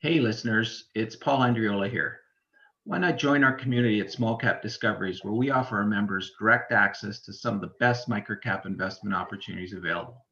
Hey listeners, it's Paul Andriola here. Why not join our community at Small Cap Discoveries, where we offer our members direct access to some of the best microcap investment opportunities available.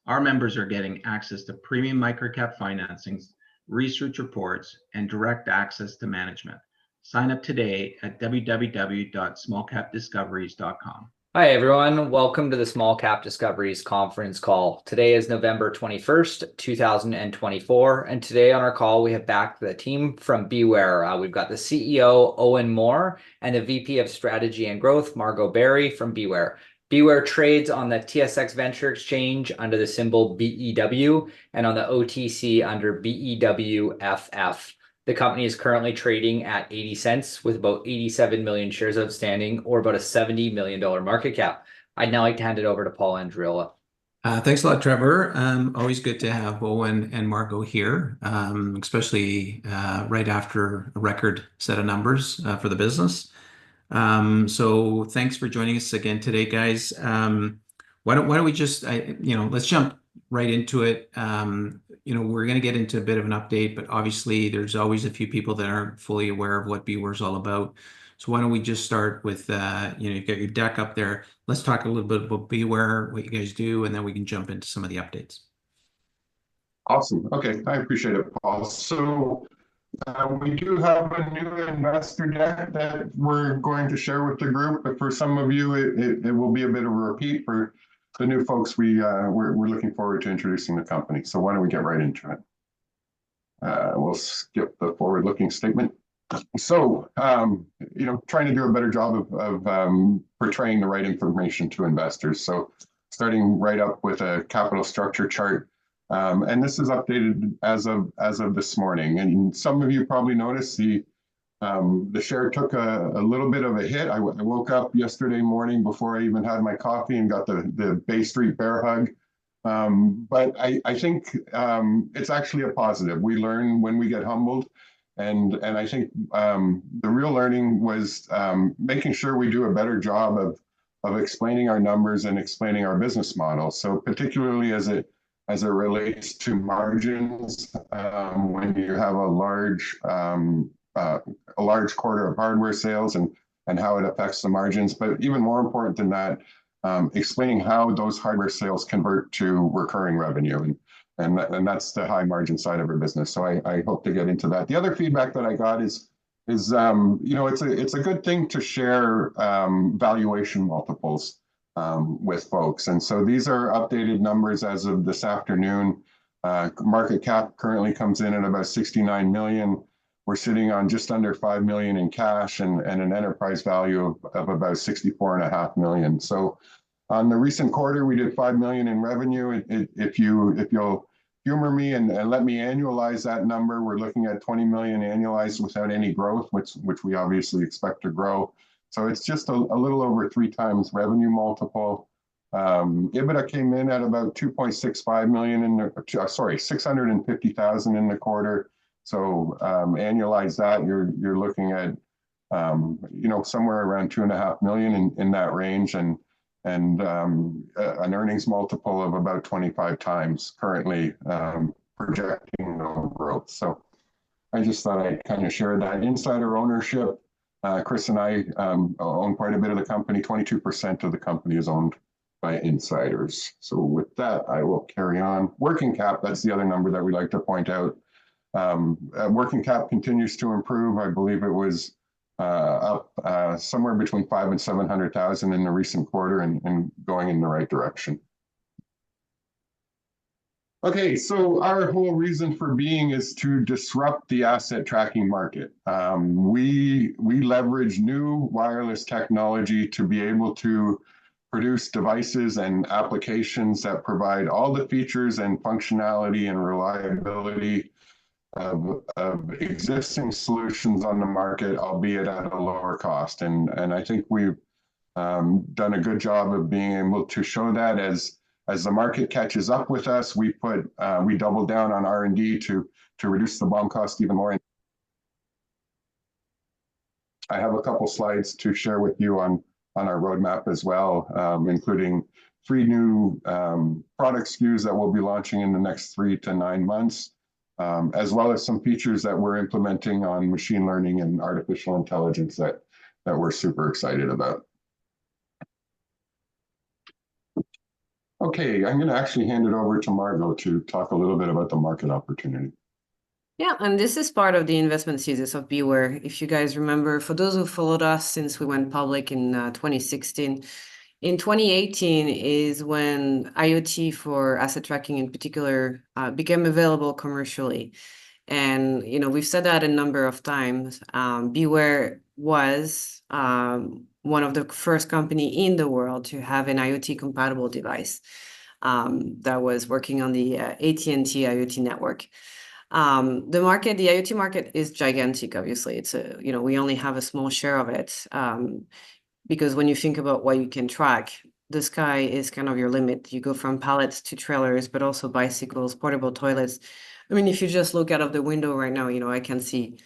Our members are getting access to premium microcap financings, research reports, and direct access to management. Sign up today at www.smallcapdiscoveries.com. Hi, everyone. Welcome to the Small Cap Discoveries conference call. Today is November 21st, 2024. And today on our call, we have back the team from BeWhere. We've got the CEO, Owen Moore, and the VP of Strategy and Growth, Margot Berry from BeWhere. BeWhere trades on the TSX Venture Exchange under the symbol BEW and on the OTC under BEWFF. The company is currently trading at 80 cents with about 87 million shares outstanding, or about a $70 million market cap. I'd now like to hand it over to Paul Andriola. Thanks a lot, Trevor. Always good to have Owen and Margot here, especially right after a record set of numbers for the business. So thanks for joining us again today, guys. Why don't we just, let's jump right into it. We're going to get into a bit of an update, but obviously there's always a few people that aren't fully aware of what BeWhere is all about. So why don't we just start with, you've got your deck up there. Let's talk a little bit about BeWhere, what you guys do, and then we can jump into some of the updates. Awesome. Okay, I appreciate it, Paul. So we do have a new investor deck that we're going to share with the group, but for some of you, it will be a bit of a repeat. For the new folks, we're looking forward to introducing the company. So why don't we get right into it? We'll skip the forward-looking statement. So, trying to do a better job of portraying the right information to investors. So starting right up with a capital structure chart. And this is updated as of this morning. And some of you probably noticed the share took a little bit of a hit. I woke up yesterday morning before I even had my coffee and got the Bay Street bear hug. But I think it's actually a positive. We learn when we get humbled. And I think the real learning was making sure we do a better job of explaining our numbers and explaining our business model. So particularly as it relates to margins, when you have a large quarter of hardware sales and how it affects the margins. But even more important than that, explaining how those hardware sales convert to recurring revenue. And that's the high margin side of our business. So I hope to get into that. The other feedback that I got is it's a good thing to share valuation multiples with folks. And so these are updated numbers as of this afternoon. Market cap currently comes in at about 69 million. We're sitting on just under 5 million in cash and an enterprise value of about 64.5 million. So on the recent quarter, we did 5 million in revenue. If you'll humor me and let me annualize that number, we're looking at 20 million annualized without any growth, which we obviously expect to grow. So it's just a little over 3 times revenue multiple. EBITDA came in at about 2.65 million 650,000 in the quarter. So annualize that, you're looking at somewhere around 2.5 million in that range, and an earnings multiple of about 25 times currently, projecting no growth. So I just thought I'd kind of share that. Insider ownership. Chris and I own quite a bit of the company. 22% of the company is owned by insiders. So with that, I will carry on. Working cap, that's the other number that we like to point out. Working cap continues to improve. I believe it was up somewhere between 500,000 and 700,000 in the recent quarter and going in the right direction. Okay, so our whole reason for being is to disrupt the asset tracking market. We leverage new wireless technology to be able to produce devices and applications that provide all the features and functionality and reliability of existing solutions on the market, albeit at a lower cost. And I think we've done a good job of being able to show that as the market catches up with us, we double down on R&D to reduce the BOM cost even more. I have a couple slides to share with you on our roadmap as well, including 3 new product SKUs that we'll be launching in the next 3 to 9 months. as well as some features that we're implementing on machine learning and artificial intelligence that we're super excited about. Okay, I'm going to actually hand it over to Margot to talk a little bit about the market opportunity. Yeah, and this is part of the investment thesis of BeWhere. If you guys remember, for those who followed us since we went public in 2016, in 2018 is when IoT for asset tracking in particular became available commercially. And, we've said that a number of times. BeWhere was one of the first company in the world to have an IoT compatible device that was working on the AT&T IoT network. The IoT market is gigantic, obviously. It's we only have a small share of it because when you think about what you can track, the sky is kind of your limit. You go from pallets to trailers, but also bicycles, portable toilets. I mean, if you just look out of the window right now, I can see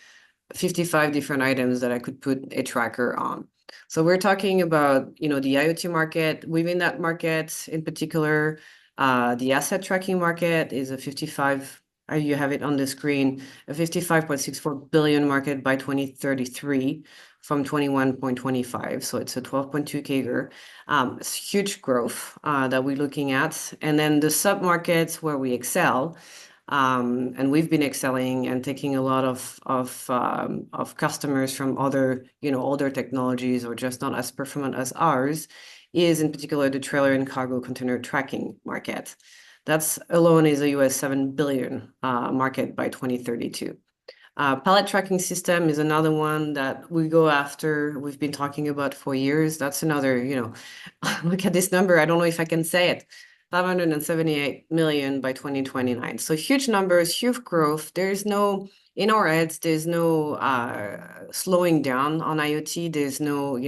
55 different items that I could put a tracker on. So we're talking about, the IoT market. Within that market, in particular, the asset tracking market is a 55, you have it on the screen, a 55.64 billion market by 2033 from 21.25. So it's a 12.2 CAGR. It's huge growth that we're looking at. And then the sub-markets where we excel, and we've been excelling and taking a lot of customers from other, older technologies or just not as performant as ours, is in particular the trailer and cargo container tracking market. That's alone is a US 7 billion market by 2032. Pallet tracking system is another one that we go after. We've been talking about for years. That's another, look at this number. I don't know if I can say it. 578 million by 2029. So huge numbers, huge growth. In our heads, there's no slowing down on IoT. There's no,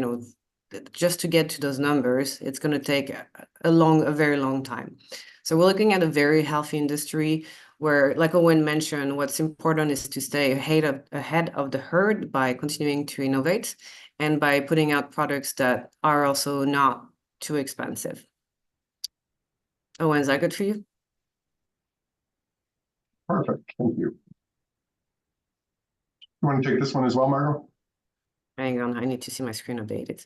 just to get to those numbers, it's going to take a very long time. So we're looking at a very healthy industry where, like Owen mentioned, what's important is to stay ahead of the herd by continuing to innovate and by putting out products that are also not too expensive. Owen, is that good for you? Perfect, thank you. You want to take this one as well, Margot? Hang on, I need to see my screen updated.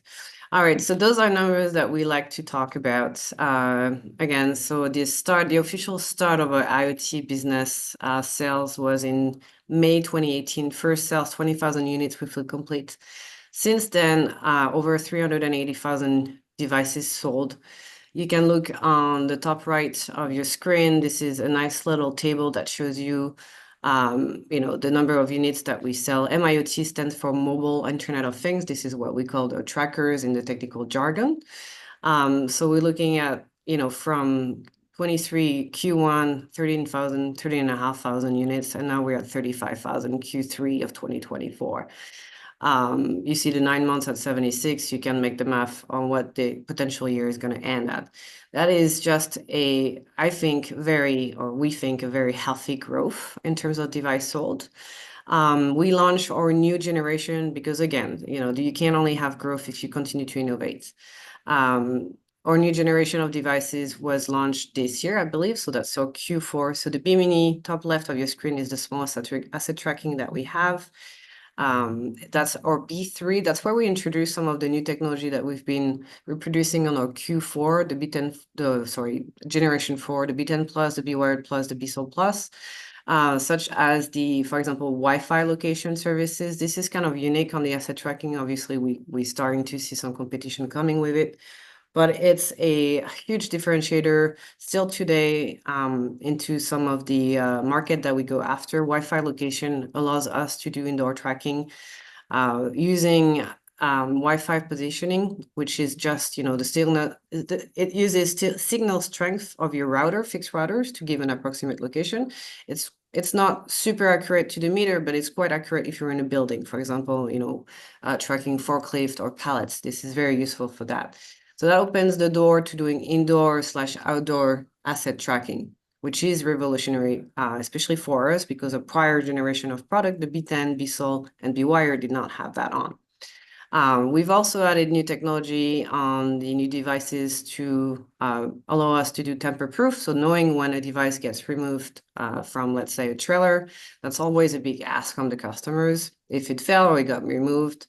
All right, so those are numbers that we like to talk about. Again, so the official start of our IoT business sales was in May 2018. First sales, 20,000 units we feel complete. Since then, over 380,000 devices sold. You can look on the top right of your screen. This is a nice little table that shows you the number of units that we sell. MIoT stands for Mobile Internet of Things. This is what we call the trackers in the technical jargon. So we're looking at, from 23 Q1, 13,500 units, and now we're at 35,000 Q3 of 2024. You see the 9 months at 76, you can make the math on what the potential year is going to end at. That is just we think, a very healthy growth in terms of device sold. We launched our new generation because, again, you can't only have growth if you continue to innovate. Our new generation of devices was launched this year, I believe, so that's our Q4. So the B Mini, top left of your screen, is the smallest asset tracking that we have. That's our B3. That's where we introduced some of the new technology that we've been reproducing on our Q4, the B10, generation 4, the B10 Plus, the BeWire Plus, the BSOL Plus, such as for example, Wi-Fi location services. This is kind of unique on the asset tracking. Obviously, we're starting to see some competition coming with it. But it's a huge differentiator still today into some of the market that we go after. Wi-Fi location allows us to do indoor tracking using Wi-Fi positioning, which is just, the signal. It uses signal strength of your router, fixed routers, to give an approximate location. It's not super accurate to the meter, but it's quite accurate if you're in a building, for example, tracking forklift or pallets. This is very useful for that. So that opens the door to doing indoor/outdoor asset tracking, which is revolutionary, especially for us, because a prior generation of product, the B10, BSOL, and BeWire, did not have that on. We've also added new technology on the new devices to allow us to do tamper-proof. So knowing when a device gets removed from, let's say, a trailer, that's always a big ask from the customers. If it fell or it got removed.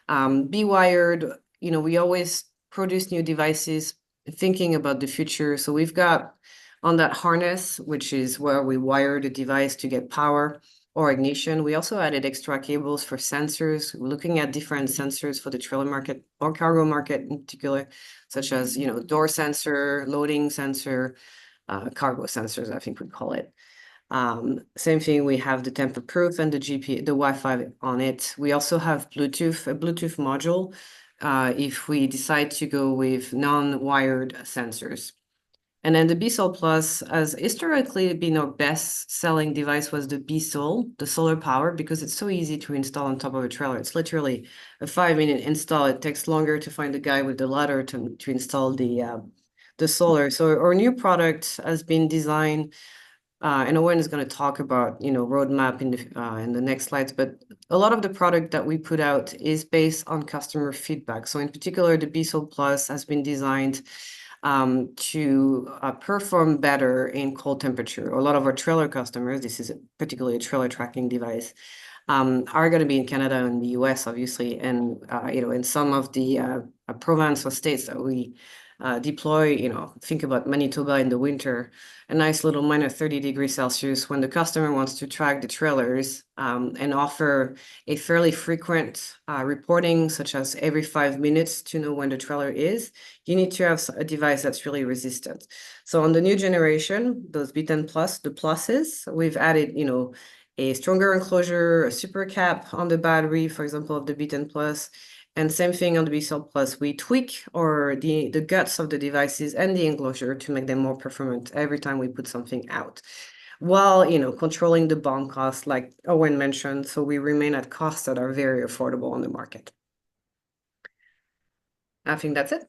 BeWired, we always produce new devices thinking about the future. So we've got on that harness, which is where we wire the device to get power or ignition. We also added extra cables for sensors. We're looking at different sensors for the trailer market or cargo market in particular, such as, door sensor, loading sensor, cargo sensors, I think we'd call it. Same thing, we have the tamper-proof and the Wi-Fi on it. We also have a Bluetooth module, if we decide to go with non-wired sensors. And then the BSOL Plus has historically been our best-selling device was the BSOL, the solar power, because it's so easy to install on top of a trailer. It's literally a 5-minute install. It takes longer to find the guy with the ladder to install the solar. So our new product has been designed, and Owen is going to talk about, roadmap in the next slides. But a lot of the product that we put out is based on customer feedback. So in particular, the BSOL Plus has been designed to perform better in cold temperature. A lot of our trailer customers, this is particularly a trailer tracking device, are going to be in Canada and the US, obviously, and in some of the province or states that we deploy, think about Manitoba in the winter, a nice little minus 30 degrees Celsius. When the customer wants to track the trailers and offer a fairly frequent reporting, such as every 5 minutes to know when the trailer is, you need to have a device that's really resistant. So on the new generation, those B10 Plus, the pluses, we've added, a stronger enclosure, a super cap on the battery, for example, of the B10 Plus. And same thing on the BSOL Plus, we tweak the guts of the devices and the enclosure to make them more performant every time we put something out, while controlling the BOM cost, like Owen mentioned, so we remain at costs that are very affordable on the market. I think that's it.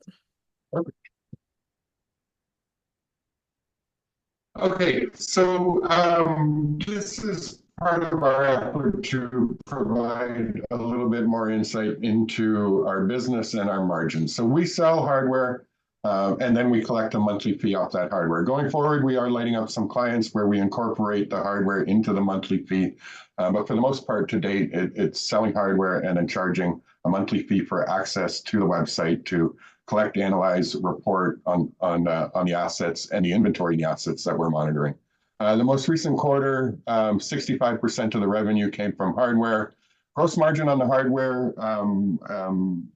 Okay, so this is part of our effort to provide a little bit more insight into our business and our margins. So we sell hardware, and then we collect a monthly fee off that hardware. Going forward, we are lighting up some clients where we incorporate the hardware into the monthly fee. But for the most part to date, it's selling hardware and then charging a monthly fee for access to the website to collect, analyze, report on the assets and the inventory in the assets that we're monitoring. The most recent quarter, 65% of the revenue came from hardware. Gross margin on the hardware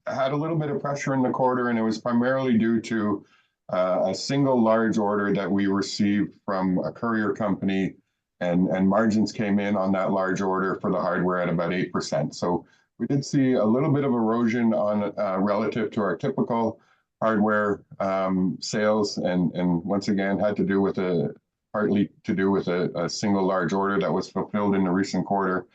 had a little bit of pressure in the quarter, and it was primarily due to a single large order that we received from a courier company, and margins came in on that large order for the hardware at about 8%. So we did see a little bit of erosion on relative to our typical hardware sales, and once again had to do with partly to do with a single large order that was fulfilled in the recent quarter.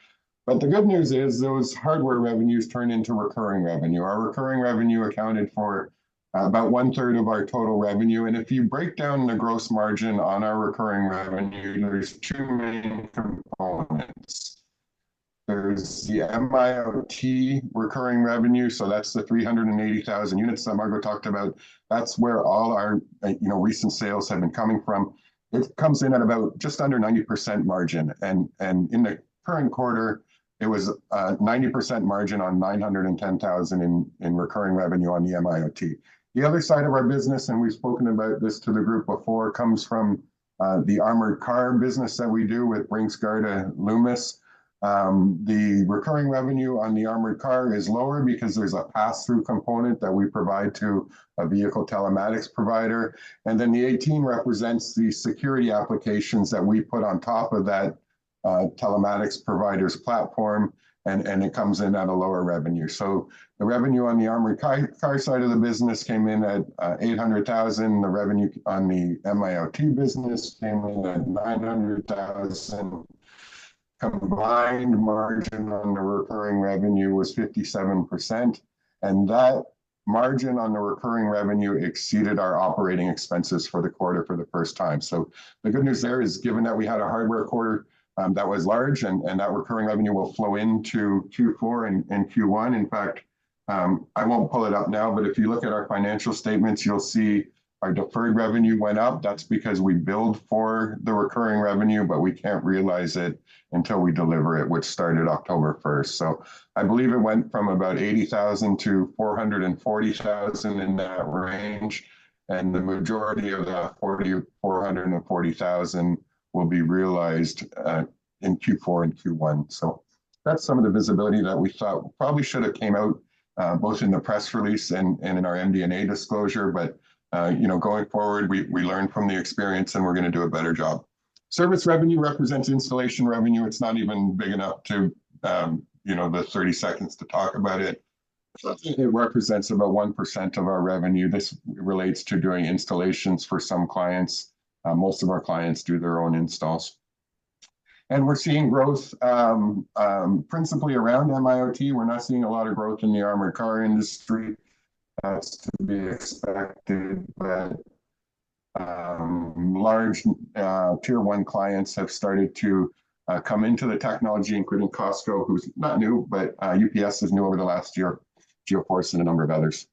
But the good news is those hardware revenues turned into recurring revenue. Our recurring revenue accounted for about 1/3 of our total revenue. And if you break down the gross margin on our recurring revenue, there's two main components. There's the MIOT recurring revenue, so that's the 380,000 units that Margot talked about. That's where all our recent sales have been coming from. It comes in at about just under 90% margin, and in the current quarter, it was 90% margin on 910,000 in recurring revenue on the MIOT. The other side of our business, and we've spoken about this to the group before, comes from the armored car business that we do with Brinks, Garda, Loomis. The recurring revenue on the armored car is lower because there's a pass-through component that we provide to a vehicle telematics provider. And then the 18 represents the security applications that we put on top of that telematics provider's platform, and it comes in at a lower revenue. So the revenue on the armored car side of the business came in at 800,000. The revenue on the MIOT business came in at 900,000. Combined margin on the recurring revenue was 57%, and that margin on the recurring revenue exceeded our operating expenses for the quarter for the first time. So the good news there is, given that we had a hardware quarter that was large, and that recurring revenue will flow into Q4 and Q1. In fact, I won't pull it up now, but if you look at our financial statements, you'll see our deferred revenue went up. That's because we billed for the recurring revenue, but we can't realize it until we deliver it, which started October 1st. So I believe it went from about 80,000 to 440,000 in that range. And the majority of that 440,000 will be realized in Q4 and Q1. So that's some of the visibility that we thought probably should have came out both in the press release and in our MD&A disclosure. But going forward, we learned from the experience and we're going to do a better job. Service revenue represents installation revenue. It's not even big enough to, the 30 seconds to talk about it. It represents about 1% of our revenue. This relates to doing installations for some clients. Most of our clients do their own installs. And we're seeing growth principally around MIoT. We're not seeing a lot of growth in the armored car industry. That's to be expected, but large tier 1 clients have started to come into the technology, including Costco, who's not new, but UPS is new over the last year, Geoforce and a number of others.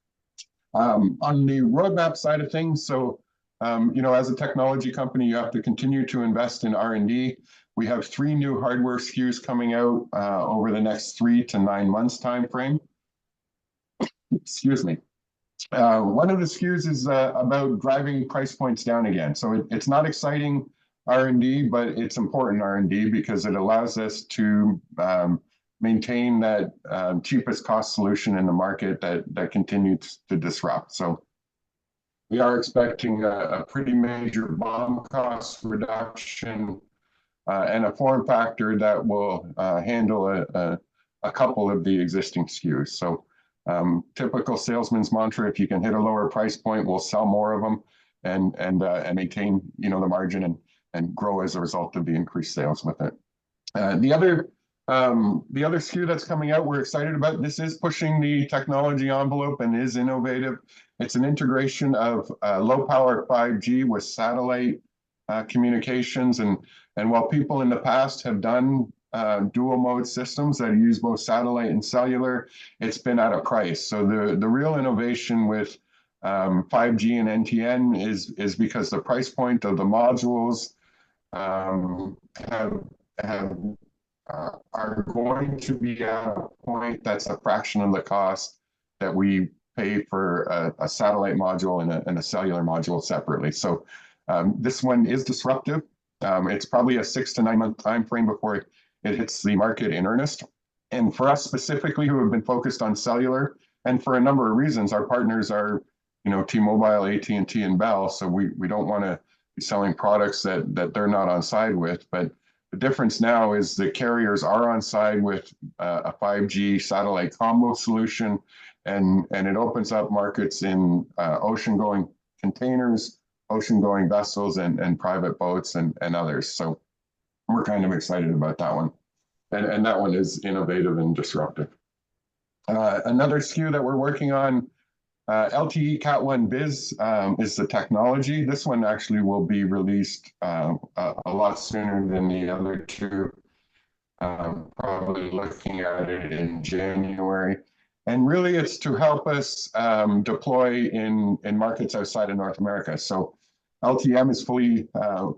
On the roadmap side of things, so as a technology company, you have to continue to invest in R&D. We have 3 new hardware SKUs coming out over the next 3 to 9 months time frame. Excuse me. One of the SKUs is about driving price points down again. So it's not exciting R&D, but it's important R&D because it allows us to maintain that cheapest cost solution in the market that continues to disrupt. So we are expecting a pretty major BOM cost reduction and a form factor that will handle a couple of the existing SKUs. So typical salesman's mantra: if you can hit a lower price point, we'll sell more of them and maintain the margin and grow as a result of the increased sales with it. The other SKU that's coming out, we're excited about. This is pushing the technology envelope and is innovative. It's an integration of low power 5G with satellite communications. And while people in the past have done dual mode systems that use both satellite and cellular, it's been at a price. So the real innovation with 5G and NTN is because the price point of the modules are going to be at a point that's a fraction of the cost that we pay for a satellite module and a cellular module separately. So this one is disruptive. It's probably a 6 to 9 month time frame before it hits the market in earnest. And for us specifically, who have been focused on cellular, and for a number of reasons, our partners are, T-Mobile, AT&T, and Bell. So we don't want to be selling products that they're not on side with. But the difference now is the carriers are on side with a 5G satellite combo solution, and it opens up markets in ocean-going containers, ocean-going vessels, and private boats and others. So we're kind of excited about that one. And that one is innovative and disruptive. Another SKU that we're working on, LTE Cat 1 Biz is the technology. This one actually will be released a lot sooner than the other two, probably looking at it in January. And really it's to help us deploy in markets outside of North America. So LTM is fully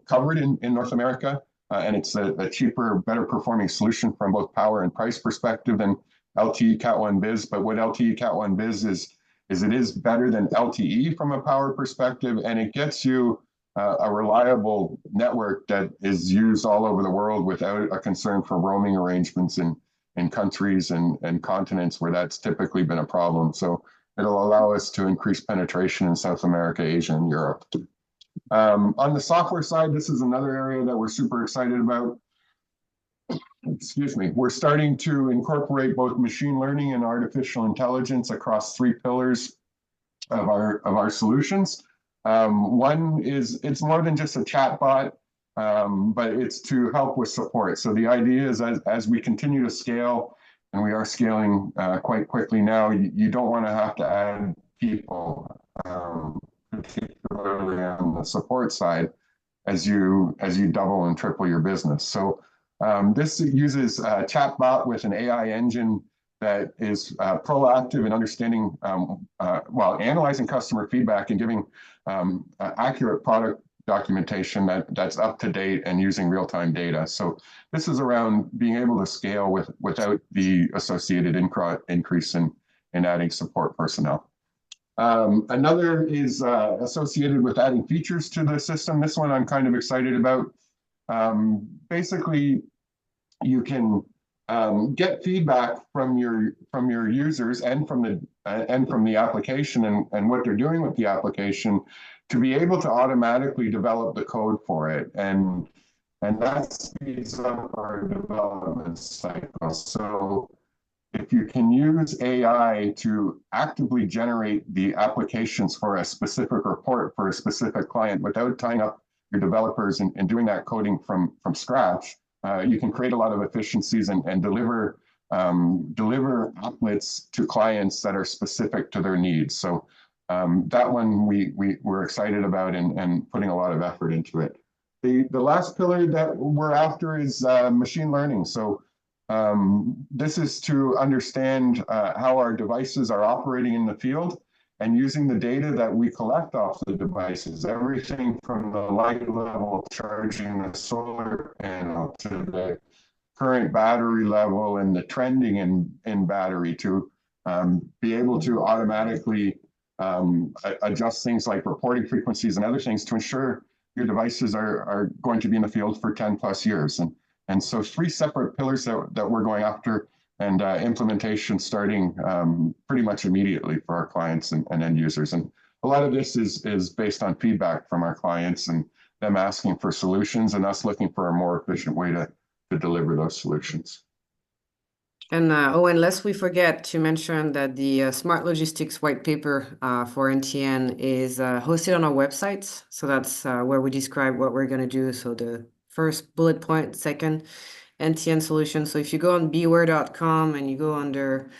covered in North America, and it's a cheaper, better performing solution from both power and price perspective than LTE Cat 1 Biz. But what LTE Cat 1 Biz is it is better than LTE from a power perspective, and it gets you a reliable network that is used all over the world without a concern for roaming arrangements in countries and continents where that's typically been a problem. So it'll allow us to increase penetration in South America, Asia, and Europe. On the software side, this is another area that we're super excited about. Excuse me. We're starting to incorporate both machine learning and artificial intelligence across 3 pillars of our solutions. One is it's more than just a chat bot, but it's to help with support. So the idea is as we continue to scale, and we are scaling quite quickly now, you don't want to have to add people, particularly on the support side, as you double and triple your business. So this uses a chatbot with an AI engine that is proactive in understanding, analyzing customer feedback and giving accurate product documentation that's up to date and using real-time data. So this is around being able to scale without the associated increase in adding support personnel. Another is associated with adding features to the system. This one I'm kind of excited about. Basically, you can get feedback from your users and from the application and what they're doing with the application to be able to automatically develop the code for it, and that speeds up our development cycle. So if you can use AI to actively generate the applications for a specific report for a specific client without tying up your developers and doing that coding from scratch, you can create a lot of efficiencies and deliver applets to clients that are specific to their needs. So that one we're excited about and putting a lot of effort into it. The last pillar that we're after is machine learning. So this is to understand how our devices are operating in the field and using the data that we collect off the devices, everything from the light level charging the solar panel to the current battery level and the trending in battery, to be able to automatically adjust things like reporting frequencies and other things to ensure your devices are going to be in the field for 10 plus years. And so 3 separate pillars that we're going after, and implementation starting pretty much immediately for our clients and end users. And a lot of this is based on feedback from our clients and them asking for solutions and us looking for a more efficient way to deliver those solutions. And Owen, lest we forget to mention that the Smart Logistics white paper for NTN is hosted on our website. So that's where we describe what we're going to do. So the first bullet point, second, NTN solution. So if you go on BeWhere.com and you go under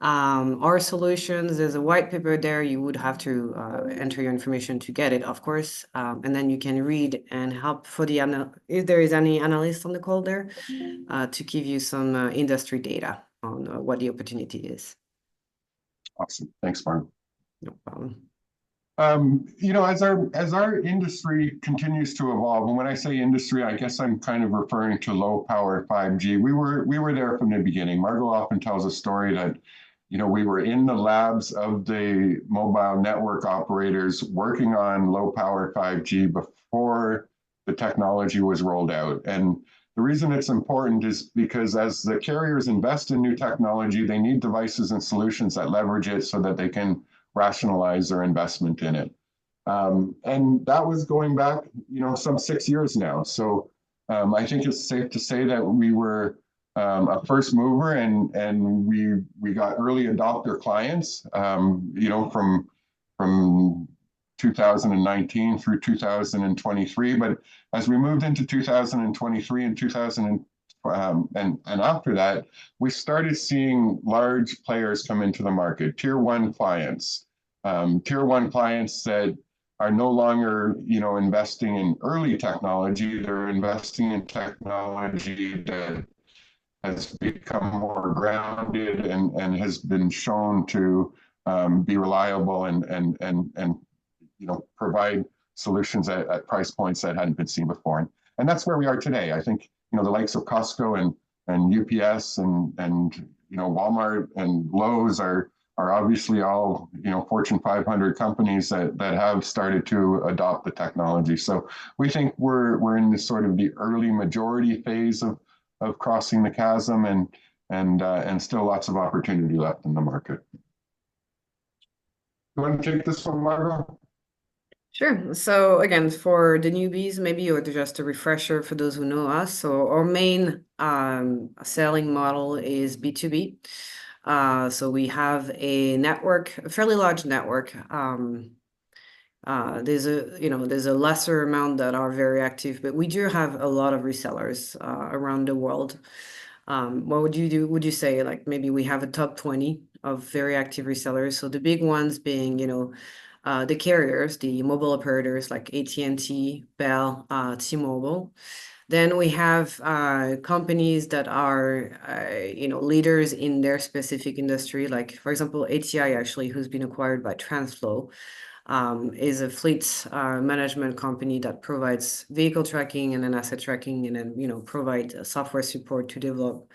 our solutions, there's a white paper there. You would have to enter your information to get it, of course. And then you can read and help for if there is any analyst on the call there, to give you some industry data on what the opportunity is. Awesome. Thanks, Mark. No problem. As our industry continues to evolve, and when I say industry, I guess I'm kind of referring to low power 5G. We were there from the beginning. Margot often tells a story that, we were in the labs of the mobile network operators working on low power 5G before the technology was rolled out. And the reason it's important is because as the carriers invest in new technology, they need devices and solutions that leverage it so that they can rationalize their investment in it. And that was going back, some 6 years now. So I think it's safe to say that we were a first mover and we got early adopter clients, from 2019 through 2023. But as we moved into 2023 and after that, we started seeing large players come into the market, tier 1 clients that are no longer, investing in early technology. They're investing in technology that has become more grounded and has been shown to be reliable and provide solutions at price points that hadn't been seen before. And that's where we are today. I think, the likes of Costco and UPS and Walmart and Lowe's are obviously all, Fortune 500 companies that have started to adopt the technology. So we think we're in this sort of the early majority phase of crossing the chasm and still lots of opportunity left in the market. You want to take this one, Margot? Sure. So again, for the newbies, maybe, or just a refresher for those who know us. So our main selling model is B2B. So we have a network, a fairly large network. There's a lesser amount that are very active, but we do have a lot of resellers around the world. What would you do? Would you say like maybe we have a top 20 of very active resellers? So the big ones being, the carriers, the mobile operators like AT&T, Bell, T-Mobile. Then we have companies that are, leaders in their specific industry. Like, for example, ATI actually, who's been acquired by Transflow, is a fleet management company that provides vehicle tracking and then asset tracking, and then provide software support to develop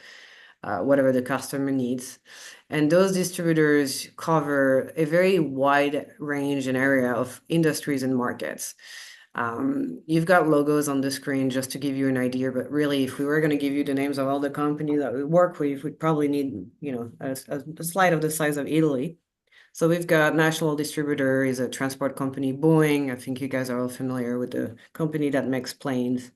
whatever the customer needs. And those distributors cover a very wide range and area of industries and markets. You've got logos on the screen just to give you an idea, but really, if we were going to give you the names of all the companies that we work with, we'd probably need, a slide of the size of Italy. So we've got National Distributor is a transport company, Boeing. I think you guys are all familiar with the company that makes planes.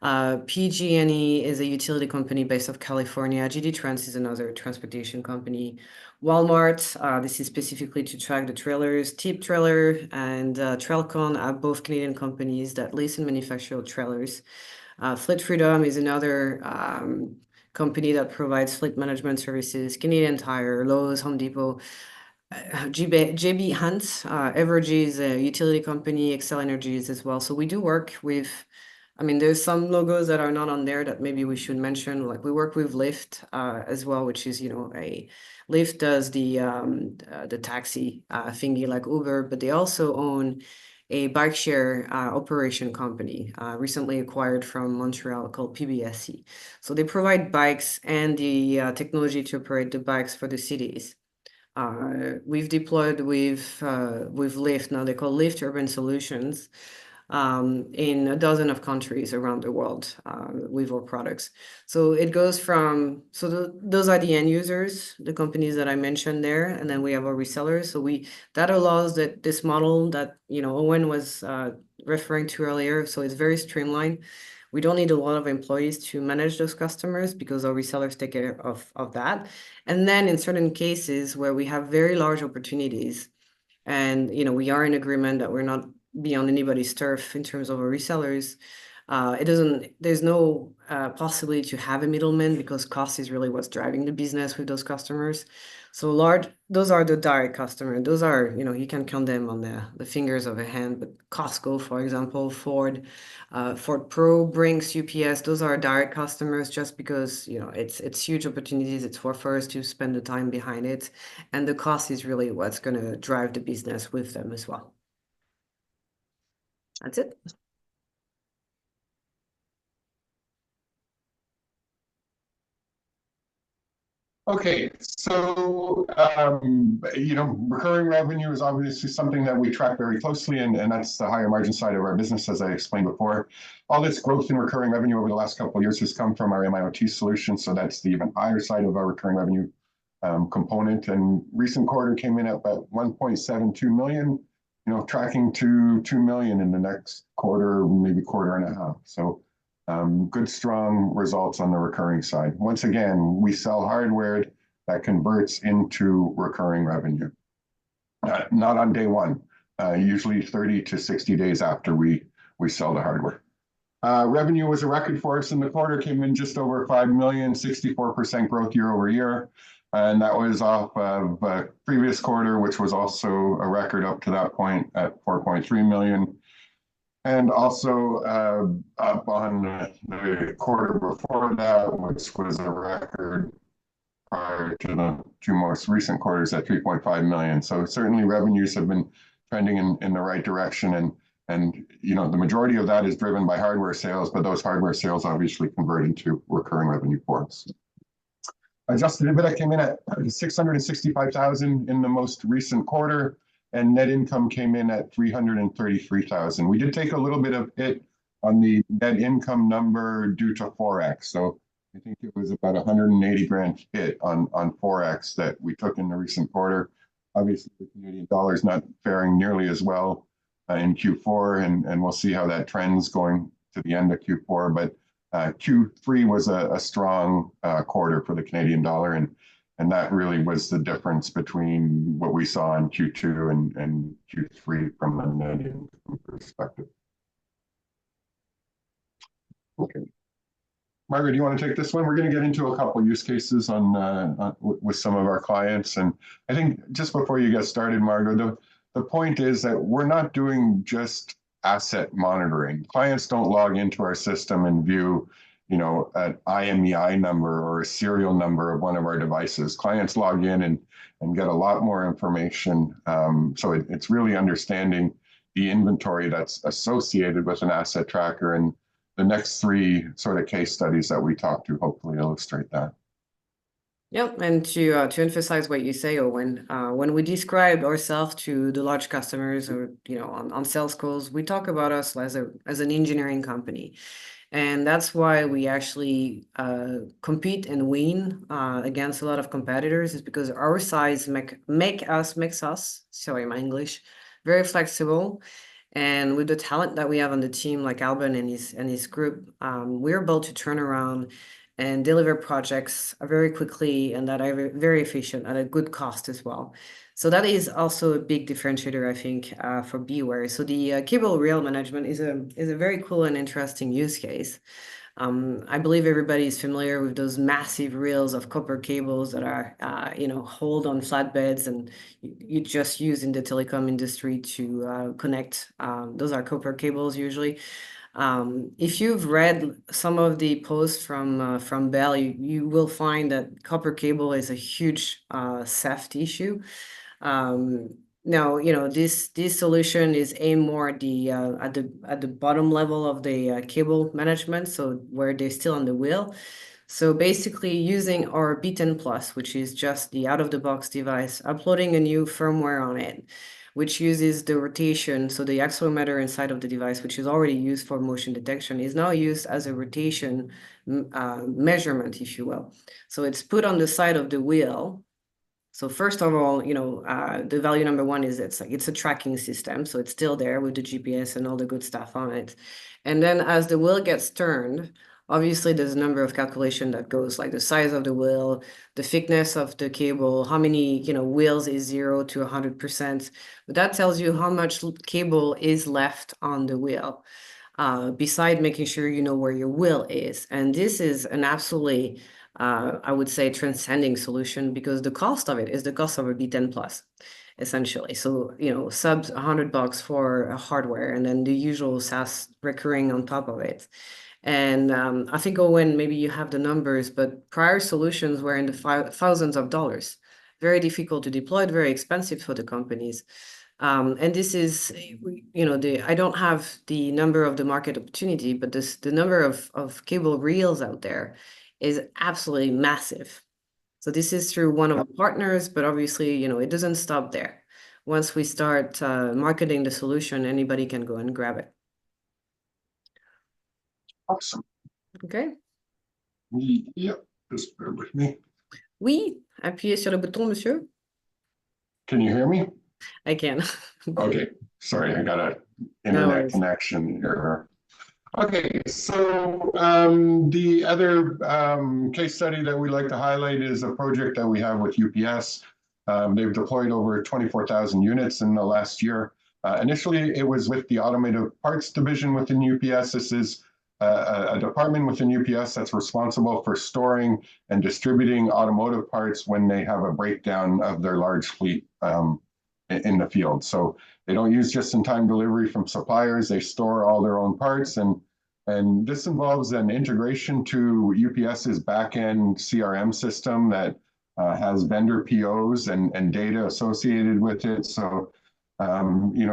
PG&E is a utility company based out of California. GD Trans is another transportation company. Walmart, this is specifically to track the trailers. Tip Trailer and Trailcon are both Canadian companies that lease and manufacture trailers. Fleet Freedom is another company that provides fleet management services. Canadian Tire, Lowe's, Home Depot. JB Hunt, Evergy is a utility company, Excel Energies as well. So we do work with, there's some logos that are not on there that maybe we should mention. Like we work with Lyft as well, which is, Lyft does the taxi thingy like Uber, but they also own a bike share operation company recently acquired from Montreal called PBSC. So they provide bikes and the technology to operate the bikes for the cities. We've deployed with Lyft, now they call Lyft Urban Solutions, in a dozen of countries around the world with our products. So it goes from, those are the end users, the companies that I mentioned there, and then we have our resellers. So that allows this model that Owen was referring to earlier. So it's very streamlined. We don't need a lot of employees to manage those customers because our resellers take care of that. And then in certain cases where we have very large opportunities and, we are in agreement that we're not beyond anybody's turf in terms of our resellers, there's no possibility to have a middleman because cost is really what's driving the business with those customers. So those are the direct customers. Those are, you can count them on the fingers of a hand, but Costco, for example, Ford Pro, Brinks, UPS, those are direct customers just because, it's huge opportunities. It's for us to spend the time behind it. And the cost is really what's going to drive the business with them as well. That's it. Okay, so recurring revenue is obviously something that we track very closely, and that's the higher margin side of our business, as I explained before. All this growth in recurring revenue over the last couple of years has come from our MIoT solution, so that's the even higher side of our recurring revenue component. And recent quarter came in at about 1.72 million, tracking to 2 million in the next quarter, maybe quarter and a half. So good, strong results on the recurring side. Once again, we sell hardware that converts into recurring revenue. Not on day one, usually 30 to 60 days after we sell the hardware. Revenue was a record for us in the quarter, came in just over 5 million, 64% growth year over year. And that was off of a previous quarter, which was also a record up to that point at 4.3 million. And also up on the quarter before that, which was a record prior to the two most recent quarters at 3.5 million. So certainly revenues have been trending in the right direction. And the majority of that is driven by hardware sales, but those hardware sales obviously convert into recurring revenue for us. Adjusted EBITDA came in at 665,000 in the most recent quarter, and net income came in at 333,000. We did take a little bit of hit on the net income number due to Forex. So I think it was about 180 grand hit on Forex that we took in the recent quarter. Obviously, the Canadian dollar is not faring nearly as well in Q4, and we'll see how that trends going to the end of Q4. But Q3 was a strong quarter for the Canadian dollar, and that really was the difference between what we saw in Q2 and Q3 from a net income perspective. Okay. Margaret, do you want to take this one? We're going to get into a couple of use cases with some of our clients. And I think just before you get started, Margaret, the point is that we're not doing just asset monitoring. Clients don't log into our system and view, you know, an IMEI number or a serial number of one of our devices. Clients log in and get a lot more information. So it's really understanding the inventory that's associated with an asset tracker. And the next three sort of case studies that we talked to hopefully illustrate that. Yep, and to emphasize what you say, Owen, when we describe ourselves to the large customers or on sales calls, we talk about us as an engineering company, and that's why we actually compete and win against a lot of competitors. Is because our size makes us, sorry my English, very flexible. And with the talent that we have on the team, like Alban and his group, we're able to turn around and deliver projects very quickly and that are very efficient at a good cost as well. So that is also a big differentiator, I think, for BeWhere. So the cable reel management is a very cool and interesting use case. I believe everybody is familiar with those massive reels of copper cables that are, hauled on flatbeds and you just use in the telecom industry to connect. Those are copper cables usually. If you've read some of the posts from Bell, you will find that copper cable is a huge theft issue. Now, this solution is aimed more at the bottom level of the cable management, so where they're still on the wheel. So basically using our B10 Plus, which is just the out-of-the-box device, uploading a new firmware on it, which uses the rotation, so the accelerometer inside of the device, which is already used for motion detection, is now used as a rotation measurement, if you will. So it's put on the side of the wheel. So first of all, the value number one is it's a tracking system, so it's still there with the GPS and all the good stuff on it. And then as the wheel gets turned, obviously there's a number of calculation that goes, like the size of the wheel, the thickness of the cable, how many wheels is 0 to 100%. But that tells you how much cable is left on the wheel. Beside making sure you know where your wheel is. And this is an absolutely I would say transcending solution because the cost of it is the cost of a B10 Plus, essentially. So, subs $100 for a hardware and then the usual SaaS recurring on top of it. And I think, Owen, maybe you have the numbers, but prior solutions were in the thousands of dollars. Very difficult to deploy, very expensive for the companies. And this is, I don't have the number of the market opportunity, but the number of cable reels out there is absolutely massive. So this is through one of our partners, but obviously, it doesn't stop there. Once we start marketing the solution, anybody can go and grab it. Awesome. Okay. Yep, just bear with me. Oui, appuyez sur le bouton, monsieur. Can you hear me? I can. Okay, sorry, I got an internet connection here. Okay, so the other case study that we'd like to highlight is a project that we have with UPS. They've deployed over 24,000 units in the last year. Initially, it was with the automotive parts division within UPS. This is a department within UPS that's responsible for storing and distributing automotive parts when they have a breakdown of their large fleet in the field. So they don't use just-in-time delivery from suppliers. They store all their own parts, and this involves an integration to UPS's back-end CRM system that has vendor POs and data associated with it. So,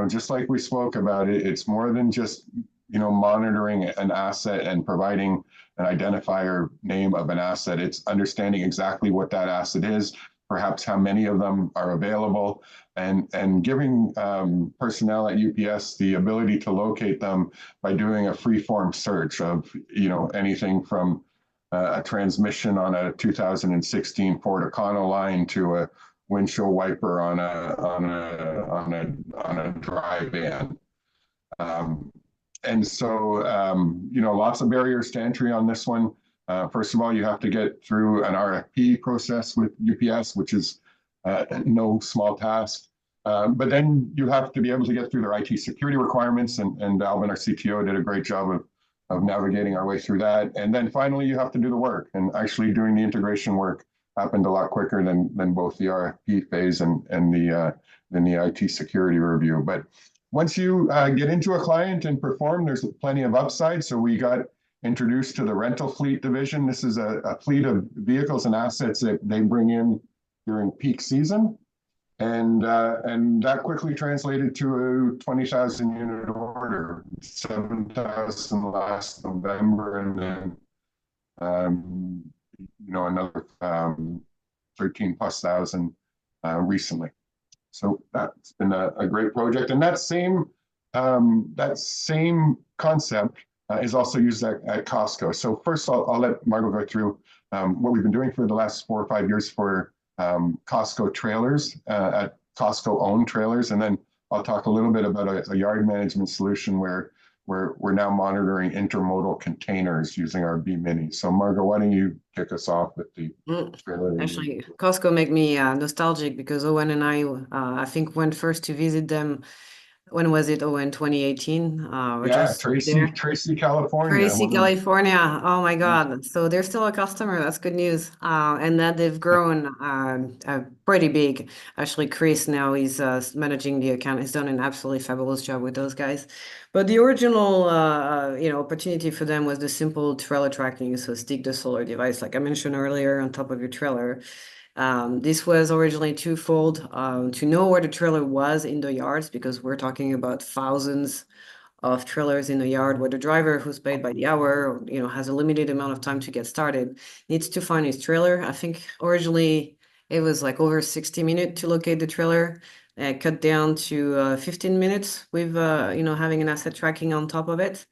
just like we spoke about it, it's more than just monitoring an asset and providing an identifier name of an asset. It's understanding exactly what that asset is, perhaps how many of them are available, and giving personnel at UPS the ability to locate them by doing a free-form search of anything from a transmission on a 2016 Ford Econoline to a windshield wiper on a dry van. And so lots of barriers to entry on this one. First of all, you have to get through an RFP process with UPS, which is no small task. But then you have to be able to get through their IT security requirements, and Alvin, our CTO, did a great job of navigating our way through that. And then finally, you have to do the work, and actually doing the integration work happened a lot quicker than both the RFP phase and the IT security review. But once you get into a client and perform, there's plenty of upside. So we got introduced to the rental fleet division. This is a fleet of vehicles and assets that they bring in during peak season. And that quickly translated to a 20,000 unit order, 7,000 last November, and then another 13,000+ recently. So that's been a great project, and that same concept is also used at Costco. So first, I'll let Margo go through what we've been doing for the last 4 or 5 years for Costco trailers, at Costco owned trailers, and then I'll talk a little bit about a yard management solution where we're now monitoring intermodal containers using our B-Mini. So Margo, why don't you kick us off with the trailer? Actually, Costco make me nostalgic because Owen and I think went first to visit them. When was it, Owen? 2018? Yeah, Tracy, California. Tracy, California. Oh my God. So they're still a customer. That's good news. And that they've grown pretty big. Actually, Chris now is managing the account. He's done an absolutely fabulous job with those guys. But the original opportunity for them was the simple trailer tracking. So stick the solar device, like I mentioned earlier, on top of your trailer. This was originally twofold, to know where the trailer was in the yards, because we're talking about thousands of trailers in the yard, where the driver, who's paid by the hour, has a limited amount of time to get started, needs to find his trailer. I think originally it was like over 60 minutes to locate the trailer, cut down to 15 minutes with having an asset tracking on top of it.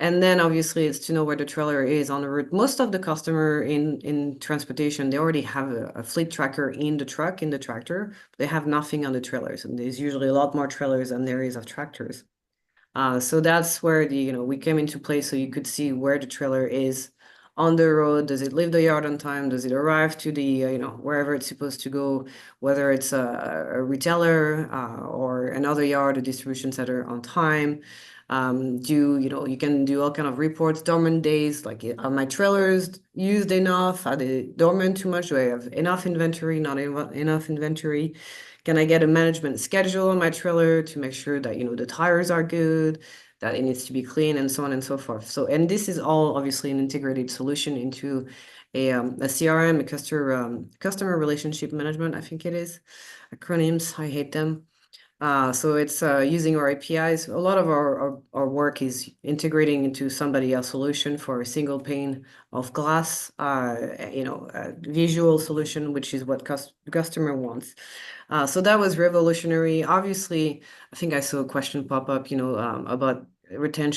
And then obviously it's to know where the trailer is on the route. Most of the customer in transportation, they already have a fleet tracker in the truck, in the tractor. They have nothing on the trailers, and there's usually a lot more trailers than there is of tractors. So that's where we came into play, so you could see where the trailer is on the road. Does it leave the yard on time? Does it arrive to the wherever it's supposed to go, whether it's a retailer or another yard, a distribution center, on time? You can do all kind of reports, dormant days, like are my trailers used enough? Are they dormant too much? Do I have enough inventory, not enough inventory? Can I get a management schedule on my trailer to make sure that the tires are good, that it needs to be clean, and so on and so forth. So, and this is all obviously an integrated solution into a CRM, a customer relationship management, I think it is. Acronyms, I hate them. So it's using our APIs. A lot of our work is integrating into somebody else's solution for a single pane of glass, a visual solution, which is what the customer wants. So that was revolutionary. Obviously, I think I saw a question pop up, about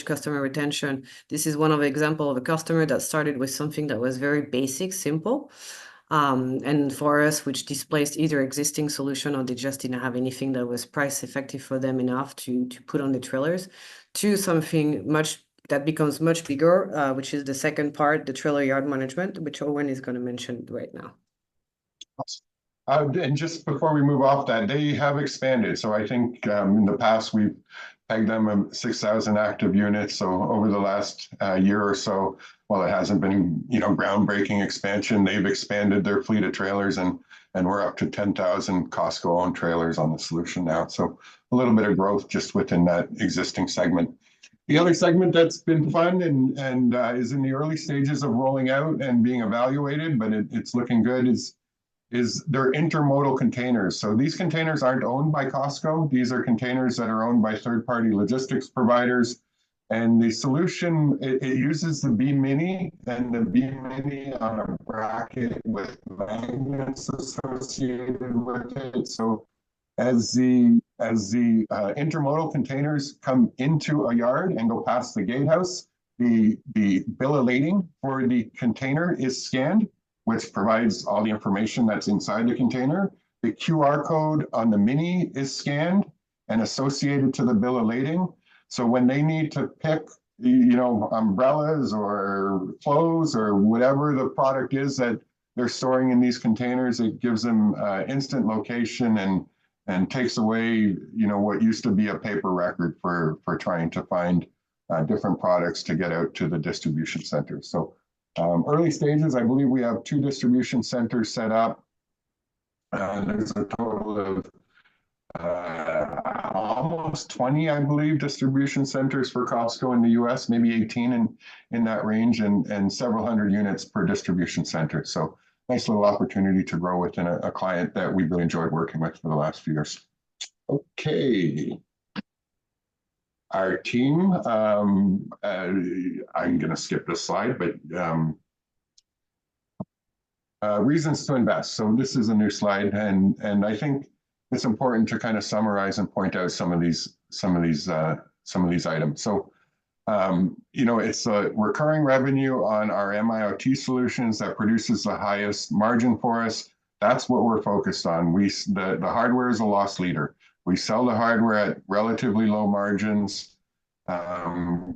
customer retention. This is one of the example of a customer that started with something that was very basic, simple. And for us, which displaced either existing solution, or they just didn't have anything that was price effective for them enough to put on the trailers, to something that becomes much bigger, which is the second part, the trailer yard management, which Owen is going to mention right now. And just before we move off that, they have expanded. So I think in the past we've pegged them 6,000 active units. So over the last year or so, while it hasn't been groundbreaking expansion, they've expanded their fleet of trailers, and we're up to 10,000 Costco owned trailers on the solution now. So a little bit of growth just within that existing segment. The other segment that's been fun and is in the early stages of rolling out and being evaluated, but it's looking good, is their intermodal containers. So these containers aren't owned by Costco. These are containers that are owned by third-party logistics providers. And the solution, it uses the B-Mini, and the B-Mini on a bracket with magnets associated with it. So as the intermodal containers come into a yard and go past the gatehouse, the bill of lading for the container is scanned, which provides all the information that's inside the container. The QR code on the Mini is scanned and associated to the bill of lading. So when they need to pick, umbrellas or clothes or whatever the product is that they're storing in these containers, it gives them instant location and takes away, what used to be a paper record for trying to find different products to get out to the distribution center. So early stages, I believe we have 2 distribution centers set up. There's a total of almost 20, I believe, distribution centers for Costco in the US, maybe 18 in that range, and several hundred units per distribution center. So nice little opportunity to grow within a client that we've really enjoyed working with for the last few years. Okay. Our team, I'm going to skip this slide, but reasons to invest. So this is a new slide, and I think it's important to kind of summarize and point out some of these items. So it's a recurring revenue on our MIoT solutions that produces the highest margin for us. That's what we're focused on. The hardware is a loss leader. We sell the hardware at relatively low margins in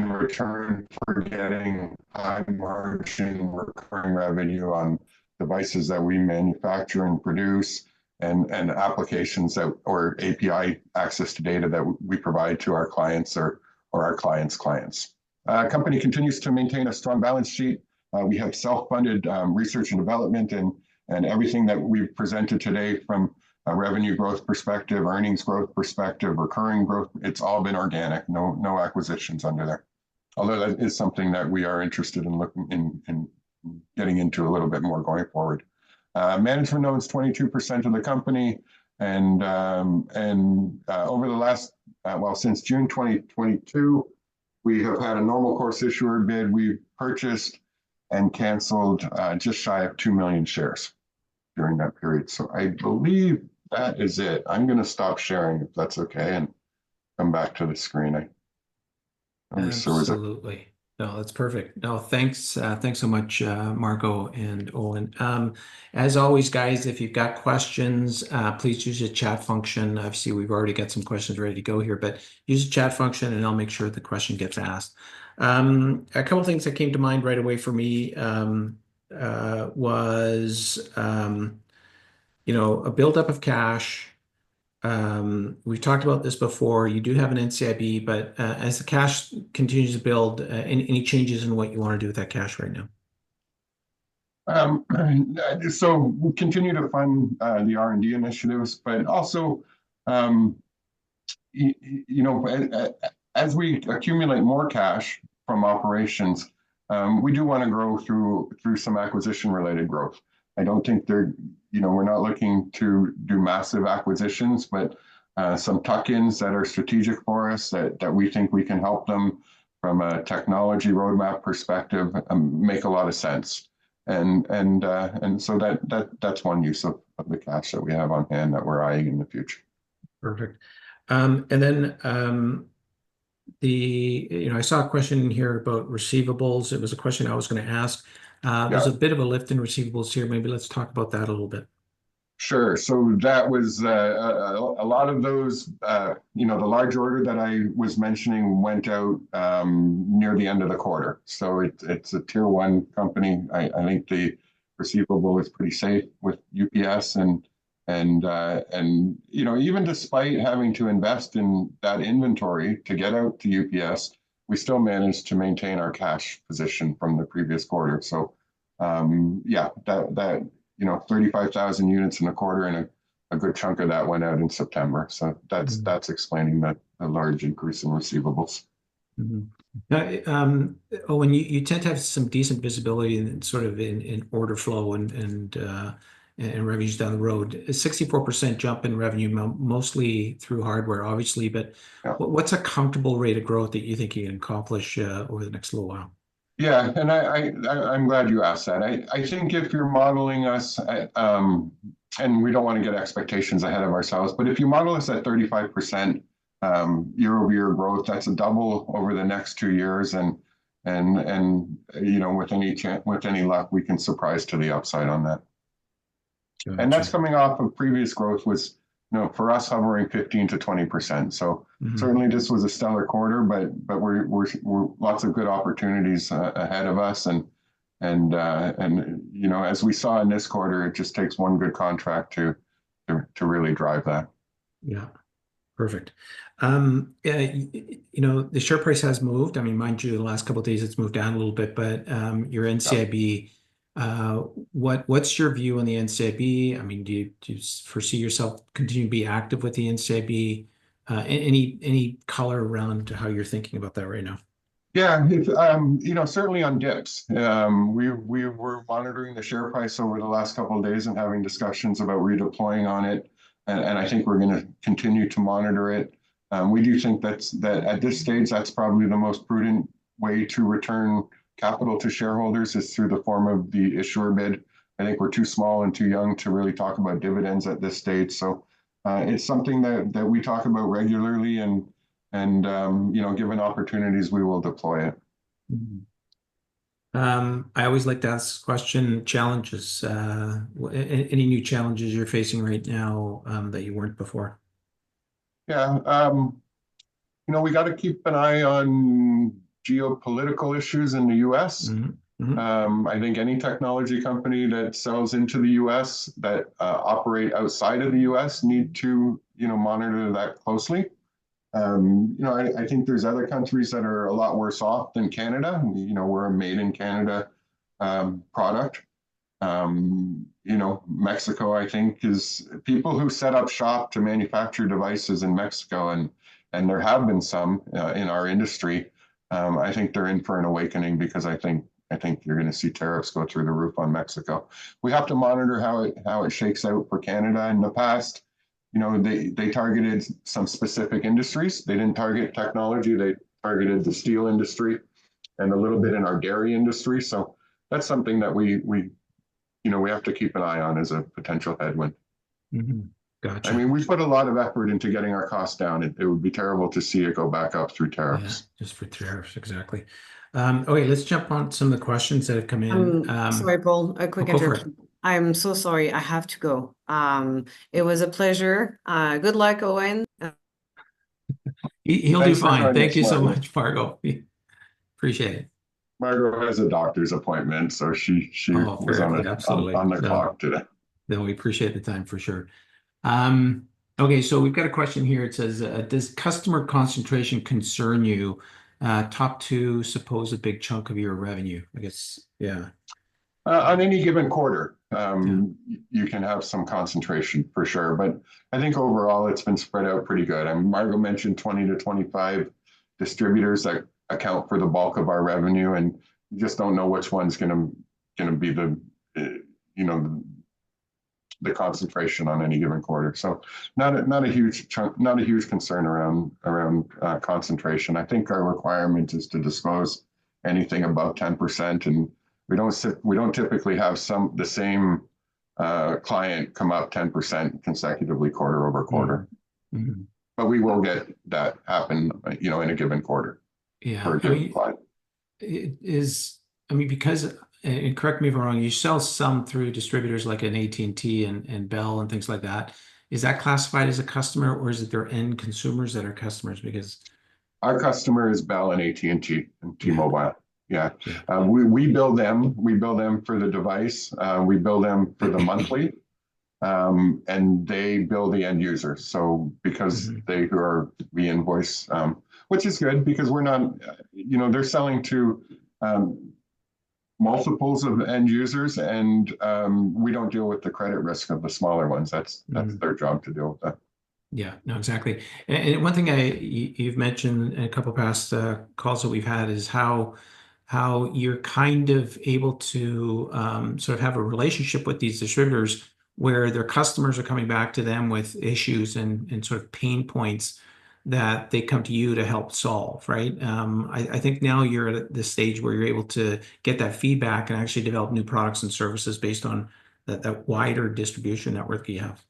return for getting high margin recurring revenue on devices that we manufacture and produce, and applications or API access to data that we provide to our clients or our clients' clients. Company continues to maintain a strong balance sheet. We have self-funded research and development, and everything that we've presented today from a revenue growth perspective, earnings growth perspective, recurring growth, it's all been organic, no acquisitions under there. Although that is something that we are interested in looking in getting into a little bit more going forward. Management owns 22% of the company, and over the last, since June 2022, we have had a normal course issuer bid. We've purchased and canceled just shy of 2 million shares during that period. So I believe that is it. I'm going to stop sharing if that's okay and come back to the screen. Absolutely. No, that's perfect. No, thanks so much, Marco and Owen. As always, guys, if you've got questions, please use the chat function. Obviously, we've already got some questions ready to go here, but use the chat function and I'll make sure the question gets asked. A couple of things that came to mind right away for me was, a buildup of cash. We've talked about this before. You do have an NCIB, but as the cash continues to build, any changes in what you want to do with that cash right now? So we continue to fund the R&D initiatives, but also, as we accumulate more cash from operations, we do want to grow through some acquisition-related growth. I don't think we're not looking to do massive acquisitions, but some tuck-ins that are strategic for us that we think we can help them from a technology roadmap perspective make a lot of sense. And so that's one use of the cash that we have on hand that we're eyeing in the future. Perfect. And then I saw a question in here about receivables. It was a question I was going to ask. There's a bit of a lift in receivables here. Maybe let's talk about that a little bit. Sure. So that was a lot of those, the large order that I was mentioning went out near the end of the quarter. So it's a tier one company. I think the receivable is pretty safe with UPS and even despite having to invest in that inventory to get out to UPS, we still managed to maintain our cash position from the previous quarter. So, 35,000 units in a quarter, and a good chunk of that went out in September. So that's explaining the large increase in receivables. Mm-hmm. Now, Owen, you tend to have some decent visibility in order flow and revenues down the road. A 64% jump in revenue, mostly through hardware, obviously, but what's a comfortable rate of growth that you think you can accomplish over the next little while? Yeah, and I'm glad you asked that. I think if you're modeling us, and we don't want to get expectations ahead of ourselves, but if you model us at 35% year-over-year growth, that's a double over the next 2 years, and with any luck, we can surprise to the upside on that. Gotcha. And that's coming off of previous growth was, for us hovering 15 to 20%. So certainly this was a stellar quarter, but we're lots of good opportunities ahead of us, and as we saw in this quarter, it just takes one good contract to really drive that. Yeah, perfect. The share price has moved. I mean, mind you, the last couple of days it's moved down a little bit, but your NCIB What's your view on the NCIB? I mean, do you foresee yourself continuing to be active with the NCIB? Any color around how you're thinking about that right now? Yeah, certainly on dips. We were monitoring the share price over the last couple of days and having discussions about redeploying on it, and I think we're going to continue to monitor it. We do think that at this stage, that's probably the most prudent way to return capital to shareholders is through the form of the issuer bid. I think we're too small and too young to really talk about dividends at this stage. So it's something that we talk about regularly, and given opportunities, we will deploy it. I always like to ask question challenges. Any new challenges you're facing right now that you weren't before? Yeah, we got to keep an eye on geopolitical issues in the U.S. I think any technology company that sells into the U.S. that operate outside of the U.S. need to, monitor that closely. I think there's other countries that are a lot worse off than Canada. We're a made in Canada product. Mexico, I think, is people who set up shop to manufacture devices in Mexico, and there have been some in our industry. I think they're in for an awakening because I think you're going to see tariffs go through the roof on Mexico. We have to monitor how it shakes out for Canada. In the past, they targeted some specific industries. They didn't target technology. They targeted the steel industry and a little bit in our dairy industry. So that's something that we have to keep an eye on as a potential headwind. Gotcha. I mean, we put a lot of effort into getting our costs down. It would be terrible to see it go back up through tariffs. Yeah, just for tariffs, exactly. Okay, let's jump on some of the questions that have come in. Sorry, Paul, a quick interruption. I'm so sorry, I have to go. It was a pleasure. Good luck, Owen. He'll do fine. Thank you so much, Margot. Appreciate it. Margot has a doctor's appointment, so she was on the clock today. No, we appreciate the time for sure. Okay, so we've got a question here. It says, does customer concentration concern you? Top two suppose a big chunk of your revenue, I guess. Yeah. On any given quarter, you can have some concentration for sure, but I think overall it's been spread out pretty good. Margot mentioned 20 to 25 distributors that account for the bulk of our revenue, and you just don't know which one's going to be the concentration on any given quarter. So not a huge chunk, not a huge concern around concentration. I think our requirement is to disclose anything above 10%, and we don't typically have the same client come up 10% consecutively quarter over quarter. But we will get that happen, in a given quarter. Yeah, for a given client. Because, and correct me if I'm wrong, you sell some through distributors like an AT&T and Bell and things like that. Is that classified as a customer, or is it their end consumers that are customers? Because our customer is Bell and AT&T and T-Mobile. Yeah. We bill them. We bill them for the device. We bill them for the monthly, and they bill the end user. So because we invoice, which is good because we're not, they're selling to multiples of end users, and we don't deal with the credit risk of the smaller ones. That's their job to deal with that. Yeah, no, exactly. And one thing you've mentioned in a couple of past calls that we've had is how you're kind of able to sort of have a relationship with these distributors where their customers are coming back to them with issues and sort of pain points that they come to you to help solve, right? I think now you're at the stage where you're able to get that feedback and actually develop new products and services based on that wider distribution network you have.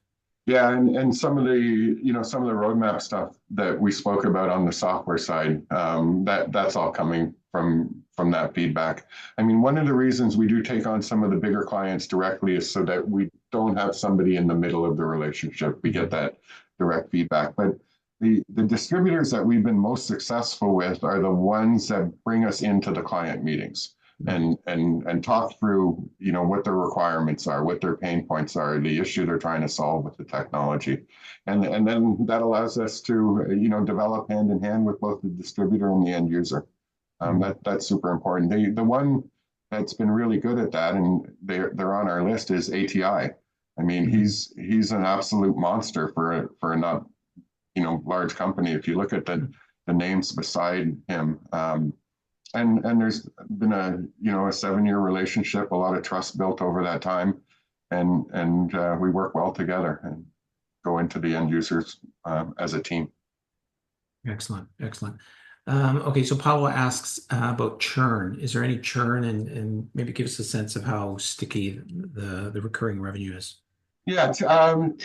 Yeah, and some of the roadmap stuff that we spoke about on the software side, that's all coming from that feedback. I mean, one of the reasons we do take on some of the bigger clients directly is so that we don't have somebody in the middle of the relationship. We get that direct feedback. But the distributors that we've been most successful with are the ones that bring us into the client meetings and talk through, what their requirements are, what their pain points are, the issue they're trying to solve with the technology. And then that allows us to, develop hand in hand with both the distributor and the end user. That's super important. The one that's been really good at that, and they're on our list, is ATI. I mean, he's an absolute monster for a not, you know, large company. If you look at the names beside him, and there's been a, you know, a 7-year relationship, a lot of trust built over that time, and we work well together and go into the end users as a team. Excellent, excellent. Okay, so Paulo asks about churn. Is there any churn, and maybe give us a sense of how sticky the recurring revenue is? Yeah,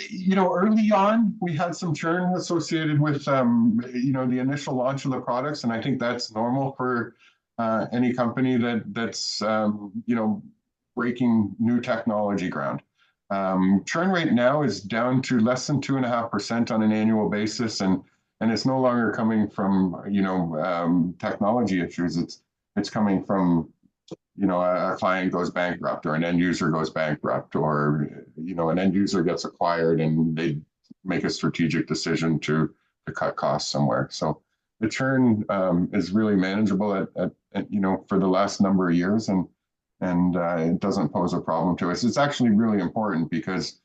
you know, early on we had some churn associated with you know, the initial launch of the products, and I think that's normal for any company that's you know, breaking new technology ground. Churn rate now is down to less than 2.5% on an annual basis, and it's no longer coming from, you know, technology issues. It's coming from, you know, a client goes bankrupt, or an end user goes bankrupt, or, you know, an end user gets acquired and they make a strategic decision to cut costs somewhere. So the churn is really manageable at you know, for the last number of years, and it doesn't pose a problem to us. It's actually really important because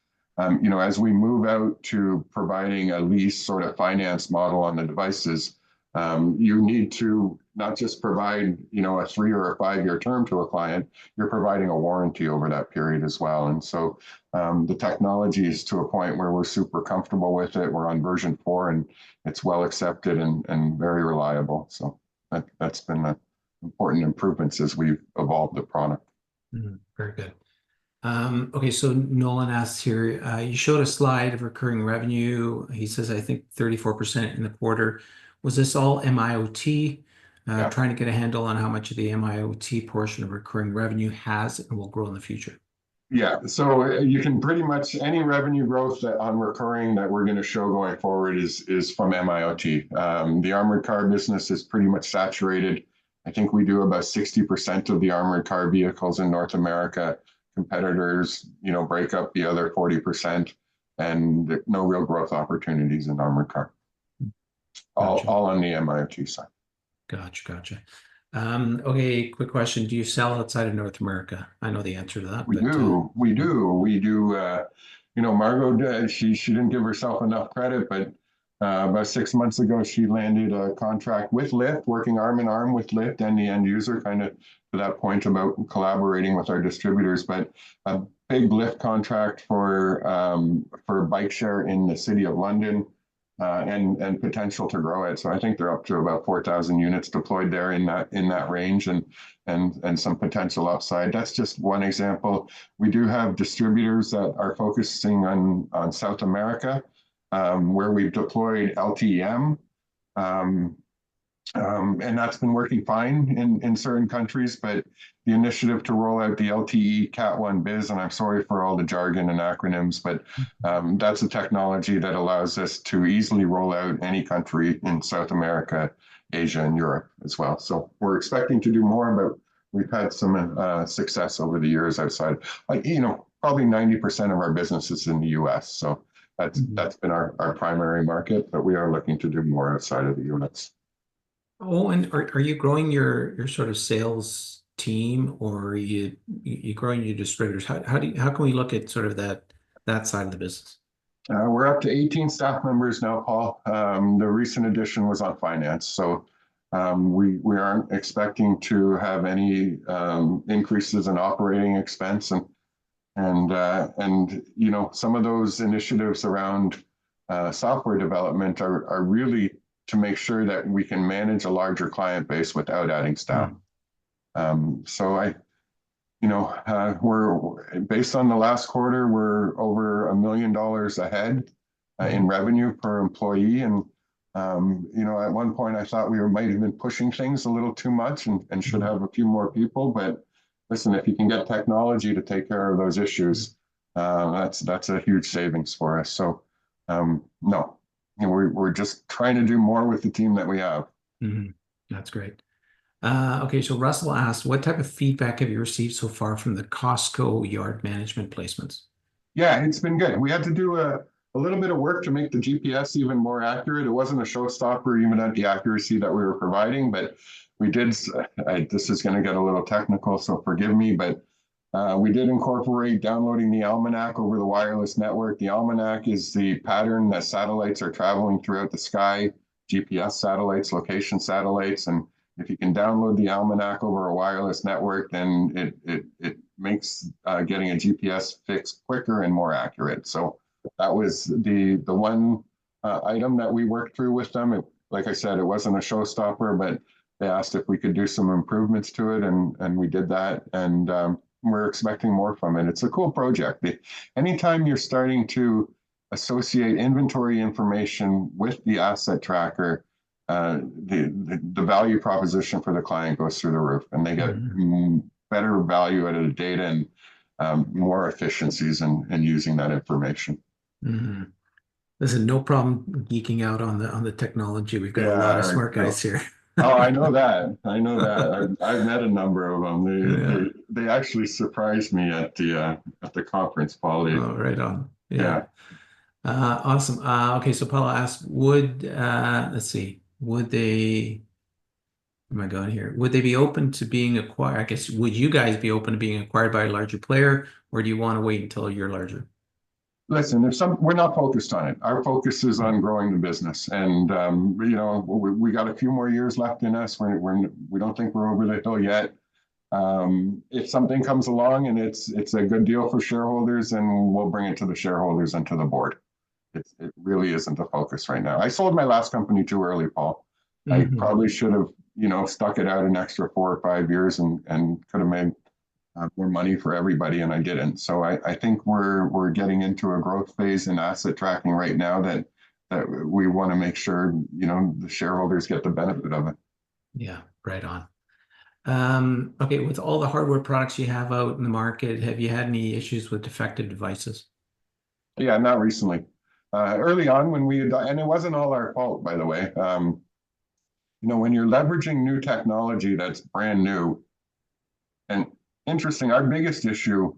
you know, as we move out to providing a lease sort of finance model on the devices, you need to not just provide, you know, a 3 or a 5-year term to a client, you're providing a warranty over that period as well. And so the technology is to a point where we're super comfortable with it. We're on version 4, and it's well accepted and very reliable. So that's been the important improvements as we've evolved the product. Very good. Okay, so Nolan asks here, you showed a slide of recurring revenue. He says, I think 34% in the quarter. Was this all MIoT? Yeah. Trying to get a handle on how much of the MIoT portion of recurring revenue has and will grow in the future. Yeah, so you can pretty much, any revenue growth on recurring that we're going to show going forward is from MIoT. The armored car business is pretty much saturated. I think we do about 60% of the armored car vehicles in North America. Competitors, you know, break up the other 40%, and no real growth opportunities in armored car. Gotcha. All on the MIoT side. Gotcha. Okay, quick question. Do you sell outside of North America? I know the answer to that. We do. You know, Margot, she didn't give herself enough credit, but about 6 months ago, she landed a contract with Lyft, working arm in arm with Lyft and the end user, kind of to that point about collaborating with our distributors. But a big Lyft contract for bike share in the city of London, and potential to grow it. So I think they're up to about 4,000 units deployed there in that range, and some potential upside. That's just one example. We do have distributors that are focusing on South America, where we've deployed LTE-M, and that's been working fine in certain countries, but the initiative to roll out the LTE Cat 1 Biz, and I'm sorry for all the jargon and acronyms, but that's a technology that allows us to easily roll out any country in South America, Asia, and Europe as well. So we're expecting to do more, but we've had some success over the years outside. Like, you know, probably 90% of our business is in the US, so that's been our primary market, but we are looking to do more outside of the US. Oh, and are you growing your sort of sales team, or are you growing your distributors? How can we look at sort of that side of the business? We're up to 18 staff members now, Paul. The recent addition was on finance, so we aren't expecting to have any increases in operating expense, and you know, some of those initiatives around software development are really to make sure that we can manage a larger client base without adding staff. So we're based on the last quarter, we're over $1 million ahead in revenue per employee, and you know, at one point I thought we might have been pushing things a little too much and should have a few more people. But listen, if you can get technology to take care of those issues, that's a huge savings for us. So no. We're just trying to do more with the team that we have. That's great. Okay, so Russell asked, what type of feedback have you received so far from the Costco yard management placements? Yeah, it's been good. We had to do a little bit of work to make the GPS even more accurate. It wasn't a showstopper even at the accuracy that we were providing, but we did, this is going to get a little technical, so forgive me, but we did incorporate downloading the almanac over the wireless network. The almanac is the pattern that satellites are traveling throughout the sky, GPS satellites, location satellites, and if you can download the almanac over a wireless network, then it makes getting a GPS fix quicker and more accurate. So that was the one item that we worked through with them. Like I said, it wasn't a showstopper, but they asked if we could do some improvements to it, and we did that. And we're expecting more from it. It's a cool project. Anytime you're starting to associate inventory information with the asset tracker, the value proposition for the client goes through the roof, and they get better value out of the data and more efficiencies in using that information. Listen, no problem geeking out on the technology. We've got a lot of smart guys here. Oh, I know that. I know that. I've met a number of them. They actually surprised me at the conference, Paul. Oh, right on. Yeah. Awesome. Okay, so Paula asked, let's see, would they, where am I going here? Would they be open to being acquired? I guess, would you guys be open to being acquired by a larger player, or do you want to wait until you're larger? Listen, we're not focused on it. Our focus is on growing the business, and you know, we got a few more years left in us. We don't think we're over the hill yet. If something comes along and it's a good deal for shareholders, then we'll bring it to the shareholders and to the board. It really isn't a focus right now. I sold my last company too early, Paul. I probably should have, you know, stuck it out an extra 4 or 5 years and could have made more money for everybody, and I didn't. So I think we're getting into a growth phase in asset tracking right now that we want to make sure, you know, the shareholders get the benefit of it. Yeah, right on. Okay, with all the hardware products you have out in the market, have you had any issues with defective devices? Yeah, not recently. Early on when and it wasn't all our fault, by the way. You know, when you're leveraging new technology that's brand new, and interesting, our biggest issue,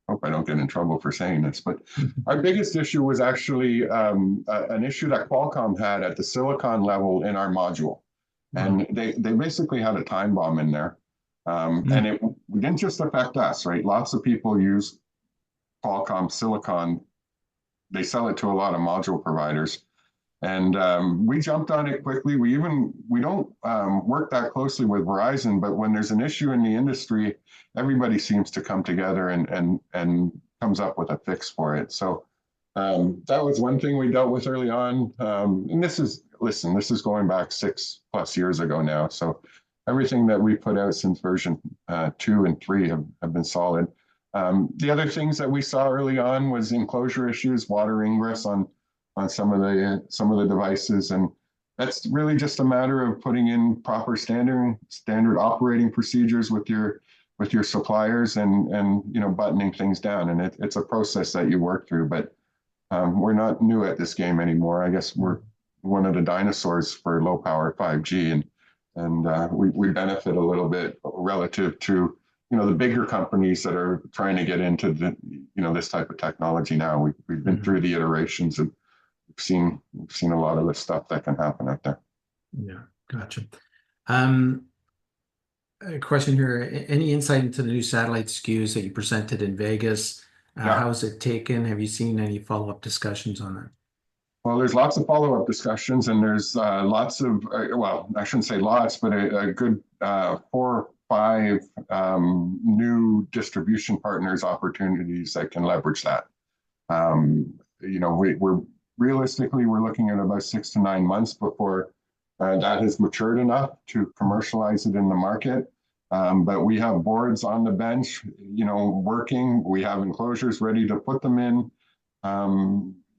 hope I don't get in trouble for saying this, but our biggest issue was actually an issue that Qualcomm had at the silicon level in our module. And they basically had a time bomb in there. And it didn't just affect us, right? Lots of people use Qualcomm silicon. They sell it to a lot of module providers. And we jumped on it quickly. We don't work that closely with Verizon, but when there's an issue in the industry, everybody seems to come together and comes up with a fix for it. So that was one thing we dealt with early on. And this is going back 6+ years ago now. So everything that we put out since version 2 and 3 have been solid. The other things that we saw early on was enclosure issues, water ingress on some of the devices, and that's really just a matter of putting in proper standard operating procedures with your suppliers and you know, buttoning things down. And it's a process that you work through, but we're not new at this game anymore. I guess we're one of the dinosaurs for low power 5G, and we benefit a little bit relative to, you know, the bigger companies that are trying to get into the, you know, this type of technology now. We've been through the iterations, and we've seen a lot of the stuff that can happen out there. Yeah, gotcha. A question here: any insight into the new satellite SKUs that you presented in Vegas? How is it taken? Have you seen any follow-up discussions on that? Well, there's lots of follow-up discussions, and there's lots of, well, I shouldn't say lots, but a good 4 or 5 new distribution partners opportunities that can leverage that. You know, we're realistically, we're looking at about 6 to 9 months before that has matured enough to commercialize it in the market. But we have boards on the bench, you know, working. We have enclosures ready to put them in,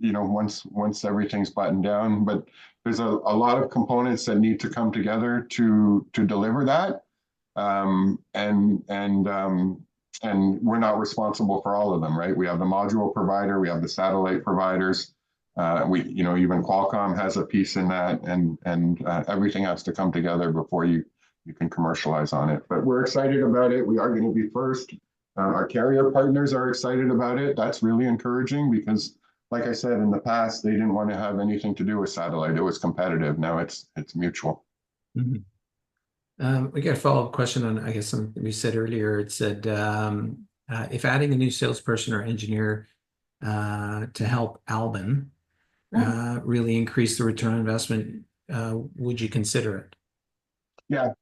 you know, once everything's buttoned down. But there's a lot of components that need to come together to deliver that. And we're not responsible for all of them, right? We have the module provider, we have the satellite providers. You know, even Qualcomm has a piece in that, and everything has to come together before you can commercialize on it. But we're excited about it. We are going to be first. Our carrier partners are excited about it. That's really encouraging, because like I said, in the past, they didn't want to have anything to do with satellite. It was competitive. Now it's mutual. Mhm. We got a follow-up question on, I guess, something we said earlier. It said, if adding a new salesperson or engineer to help Albin really increase the return on investment, would you consider it? Yeah,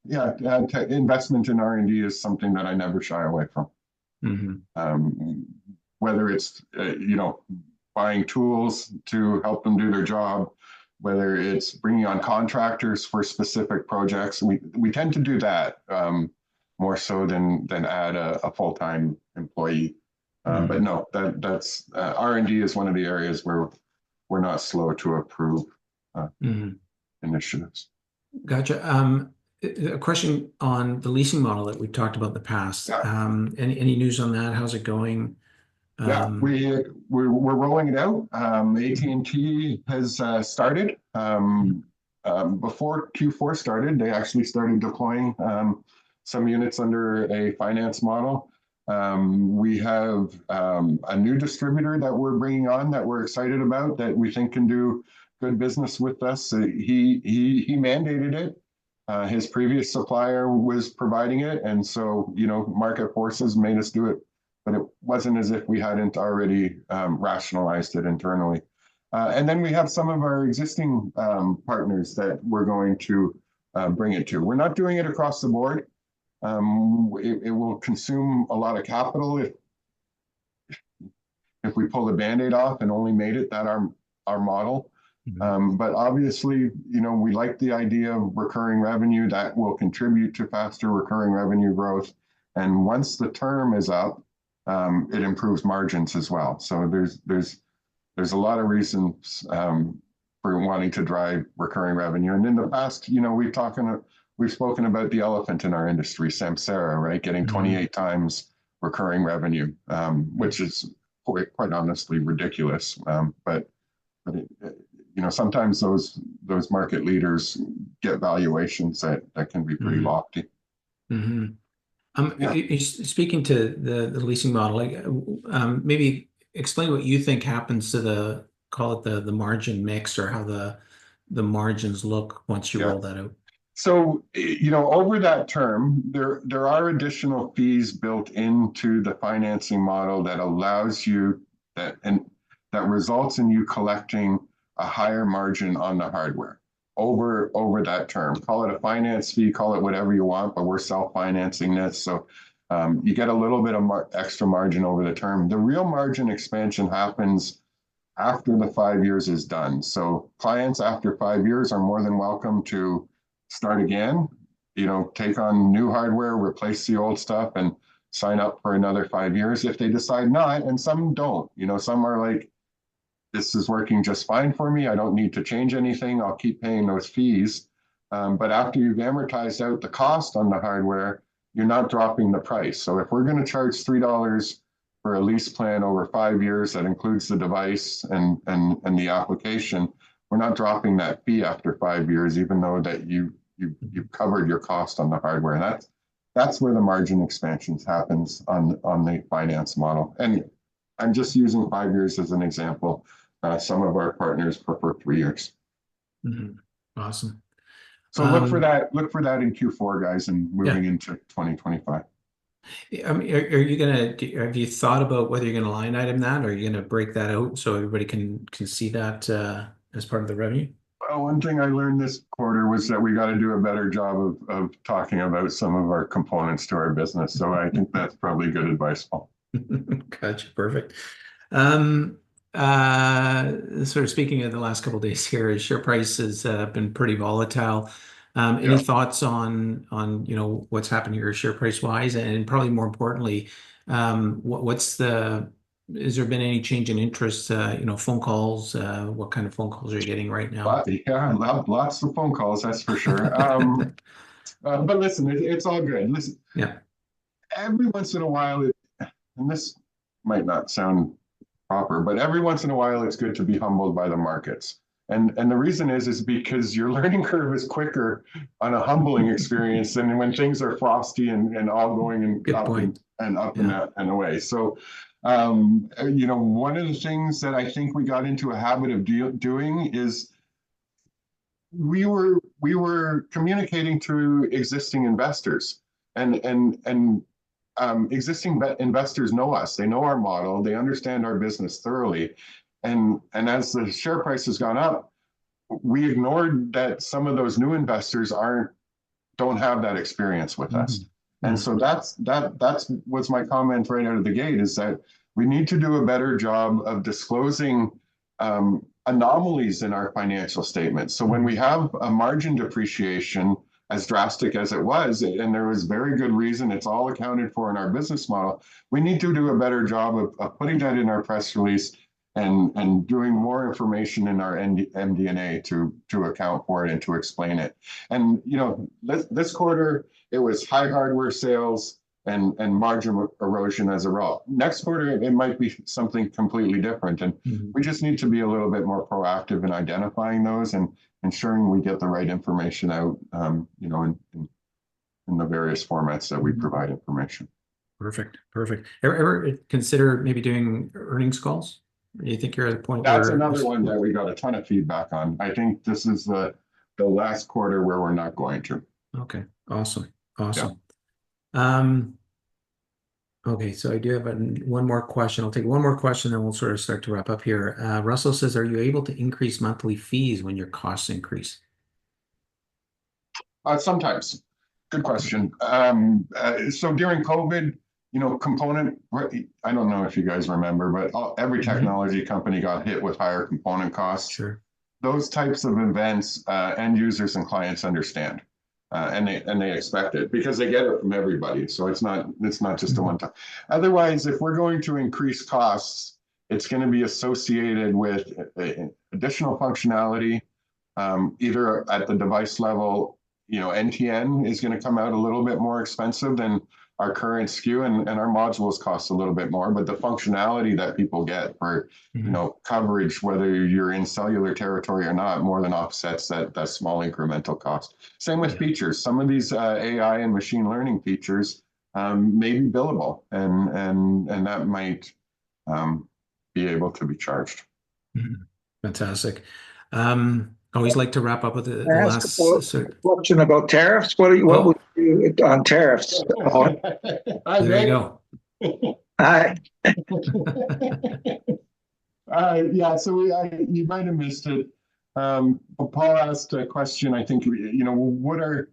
investment in R&D is something that I never shy away from. Whether it's buying tools to help them do their job, whether it's bringing on contractors for specific projects, we tend to do that more so than add a full-time employee. But no, that's R&D is one of the areas where we're not slow to approve initiatives. Gotcha. A question on the leasing model that we've talked about in the past. Any news on that? How's it going? We're rolling it out. AT&T has started. Before Q4 started, they actually started deploying some units under a finance model. We have a new distributor that we're bringing on that we're excited about, that we think can do good business with us. He mandated it. His previous supplier was providing it, and so market forces made us do it, but it wasn't as if we hadn't already rationalized it internally. And then we have some of our existing partners that we're going to bring it to. We're not doing it across the board. It will consume a lot of capital if we pull the Band-Aid off and only made it that our model. But obviously, we like the idea of recurring revenue that will contribute to faster recurring revenue growth. And once the term is up, it improves margins as well. So there's a lot of reasons for wanting to drive recurring revenue. And in the past, we've spoken about the elephant in our industry, Samsara, right? Getting 28 times recurring revenue, which is quite honestly ridiculous. But sometimes those market leaders get valuations that can be pretty lofty. Speaking to the leasing model, maybe explain what you think happens to call it the margin mix, or how the margins look once you roll that out. So, over that term, there are additional fees built into the financing model that allows you that results in you collecting a higher margin on the hardware over that term. Call it a finance fee, call it whatever you want, but we're self-financing this. So you get a little bit of extra margin over the term. The real margin expansion happens after the 5 years is done. So clients after 5 years are more than welcome to start again, take on new hardware, replace the old stuff, and sign up for another 5 years if they decide not. And some don't. Some are like, this is working just fine for me. I don't need to change anything. I'll keep paying those fees. But after you've amortized out the cost on the hardware, you're not dropping the price. So if we're going to charge $3 for a lease plan over 5 years that includes the device and the application, we're not dropping that fee after 5 years, even though that you've covered your cost on the hardware. And that's where the margin expansions happens on the finance model. And I'm just using 5 years as an example. Some of our partners prefer 3 years. Awesome. So look for that in Q4, guys, and moving into 2025. Are you have you thought about whether you're going to line item that, or are you going to break that out so everybody can see that as part of the revenue? Well, one thing I learned this quarter was that we got to do a better job of talking about some of our components to our business. So I think that's probably good advice, Paul. Gotcha. Perfect. Sort of speaking of the last couple of days here, share price has been pretty volatile. Any thoughts on what's happened here share price wise, and probably more importantly, has there been any change in interest? Phone calls. What kind of phone calls are you getting right now? Lots of phone calls, that's for sure. But listen, it's all good. Listen, every once in a while, and this might not sound proper, but every once in a while, it's good to be humbled by the markets. And the reason is because your learning curve is quicker on a humbling experience than when things are frosty and all going and up and away. So One of the things that I think we got into a habit of doing is we were communicating to existing investors, and existing investors know us. They know our model. They understand our business thoroughly, and as the share price has gone up, we ignored that some of those new investors don't have that experience with us. And so that's what's my comment right out of the gate, is that we need to do a better job of disclosing anomalies in our financial statements. So when we have a margin depreciation as drastic as it was, and there was very good reason, it's all accounted for in our business model, we need to do a better job of putting that in our press release and doing more information in our MD&A to account for it and to explain it. And this quarter, it was high hardware sales and margin erosion as a result. Next quarter, it might be something completely different. And we just need to be a little bit more proactive in identifying those and ensuring we get the right information out, in the various formats that we provide information. Perfect. Ever consider maybe doing earnings calls? Do you think you're at a point That's another one that we got a ton of feedback on. I think this is the last quarter where we're not going to. Okay, awesome. Yeah. Okay, so I do have one more question. I'll take one more question, then we'll sort of start to wrap up here. Russell says, are you able to increase monthly fees when your costs increase? Sometimes. Good question. So during COVID, component, I don't know if you guys remember, but every technology company got hit with higher component costs. Sure. Those types of events, end users and clients understand, and they expect it because they get it from everybody. So it's not just a one time. Otherwise, if we're going to increase costs, it's going to be associated with additional functionality, either at the device level. NTN is going to come out a little bit more expensive than our current SKU, and our modules cost a little bit more, but the functionality that people get for coverage, whether you're in cellular territory or not, more than offsets that small incremental cost. Same with features. Some of these AI and machine learning features may be billable, and that might be able to be charged. Fantastic. Always like to wrap up with the last question about tariffs. What would you do on tariffs? There you go. Hi. Yeah, so you might have missed it. Paul asked a question. I think what are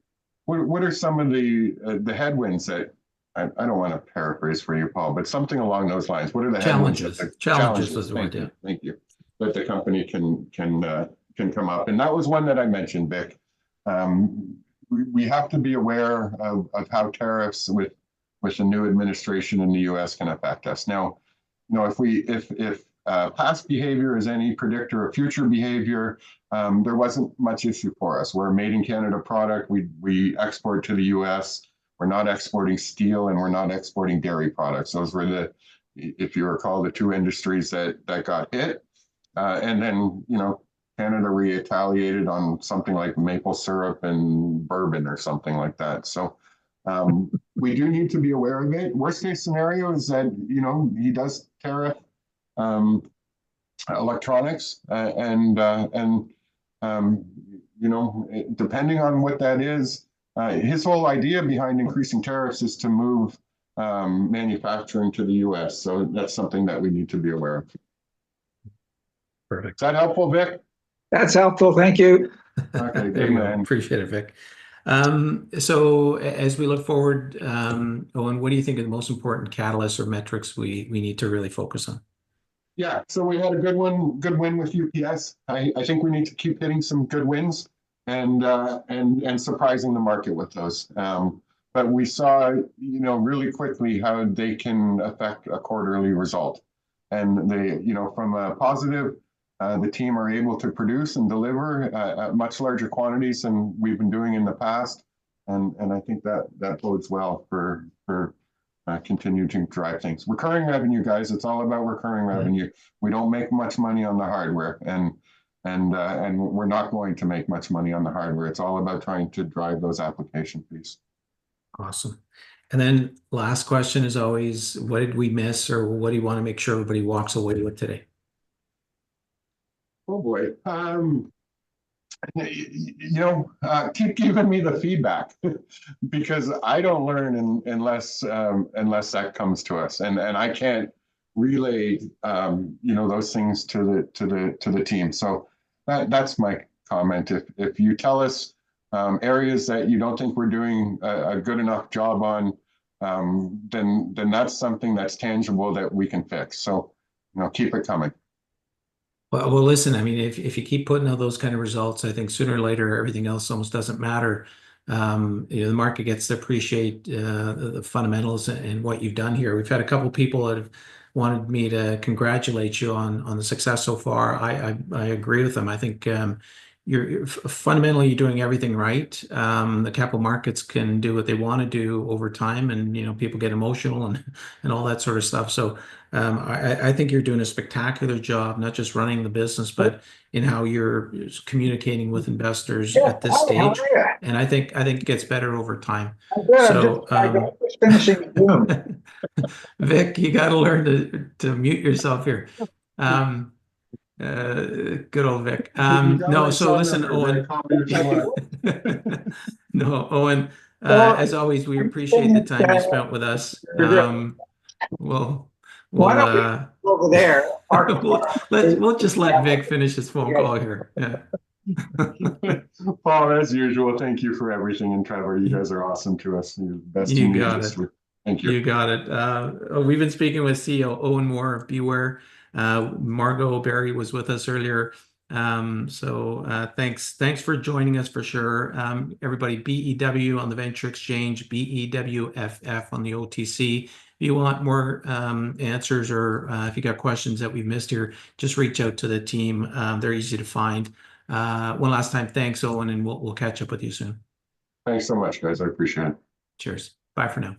some of the headwinds that I don't want to paraphrase for you, Paul, but something along those lines. What are the challenges? Challenges was the word. word. Thank you. That the company can come up, and that was one that I mentioned, Vic. We have to be aware of how tariffs with the new administration in the U.S. can affect us. Now, if past behavior is any predictor of future behavior, there wasn't much issue for us. We're a made in Canada product. We export to the U.S. We're not exporting steel, and we're not exporting dairy products. Those were if you recall, the two industries that got hit. And then, Canada retaliated on something like maple syrup and bourbon or something like that. So we do need to be aware of it. Worst case scenario is that, he does tariff electronics and depending on what that is, his whole idea behind increasing tariffs is to move manufacturing to the U.S. So that's something that we need to be aware of. Perfect. Is that helpful, Vic? That's helpful. Thank you. Okay, There you go. Appreciate it, Vic. So as we look forward, Owen, what do you think are the most important catalysts or metrics we need to really focus on? Yeah, so we had a good win with UPS. I think we need to keep hitting some good wins and surprising the market with those. But we saw, really quickly how they can affect a quarterly result. And they, from a positive, the team are able to produce and deliver at much larger quantities than we've been doing in the past. And I think that bodes well for continue to drive things. Recurring revenue, guys, it's all about recurring revenue. We don't make much money on the hardware, and we're not going to make much money on the hardware. It's all about trying to drive those application fees. Awesome. And then last question is always, what did we miss, or what do you want to make sure everybody walks away with today? Oh boy. Keep giving me the feedback because I don't learn unless that comes to us, and I can't relay those things to the team. So that's my comment. If you tell us areas that you don't think we're doing a good enough job on, then that's something that's tangible that we can fix. So keep it coming. Well, listen, I mean, if you keep putting out those kind of results, I think sooner or later, everything else almost doesn't matter. The market gets to appreciate the fundamentals and what you've done here. We've had a couple people that have wanted me to congratulate you on the success so far. I agree with them. I think you're fundamentally you're doing everything right. The capital markets can do what they want to do over time, and people get emotional and all that sort of stuff. So I think you're doing a spectacular job, not just running the business, but in how you're communicating with investors at this stage. And I think it gets better over time. So I'm just finishing the room. Vic, you got to learn to mute yourself here. Good old Vic. No, so listen, Owen. No, Owen. As always, we appreciate the time you spent with us. We'll Why don't we go over there? we'll just let Vic finish his phone call here. Yeah. Paul, as usual, thank you for everything. And Trevor, you guys are awesome to us. You're the best team in the industry. Thank you. You got it. We've been speaking with CEO Owen Moore of BeWhere. Margot Barry was with us earlier. Thanks for joining us for sure. Everybody, BEW on the Venture Exchange, BEWFF on the OTC. If you want more answers, or if you got questions that we've missed here, just reach out to the team. They're easy to find. One last time, thanks, Owen, and we'll catch up with you soon. Thanks so much, guys. I appreciate it. Cheers. Bye for now.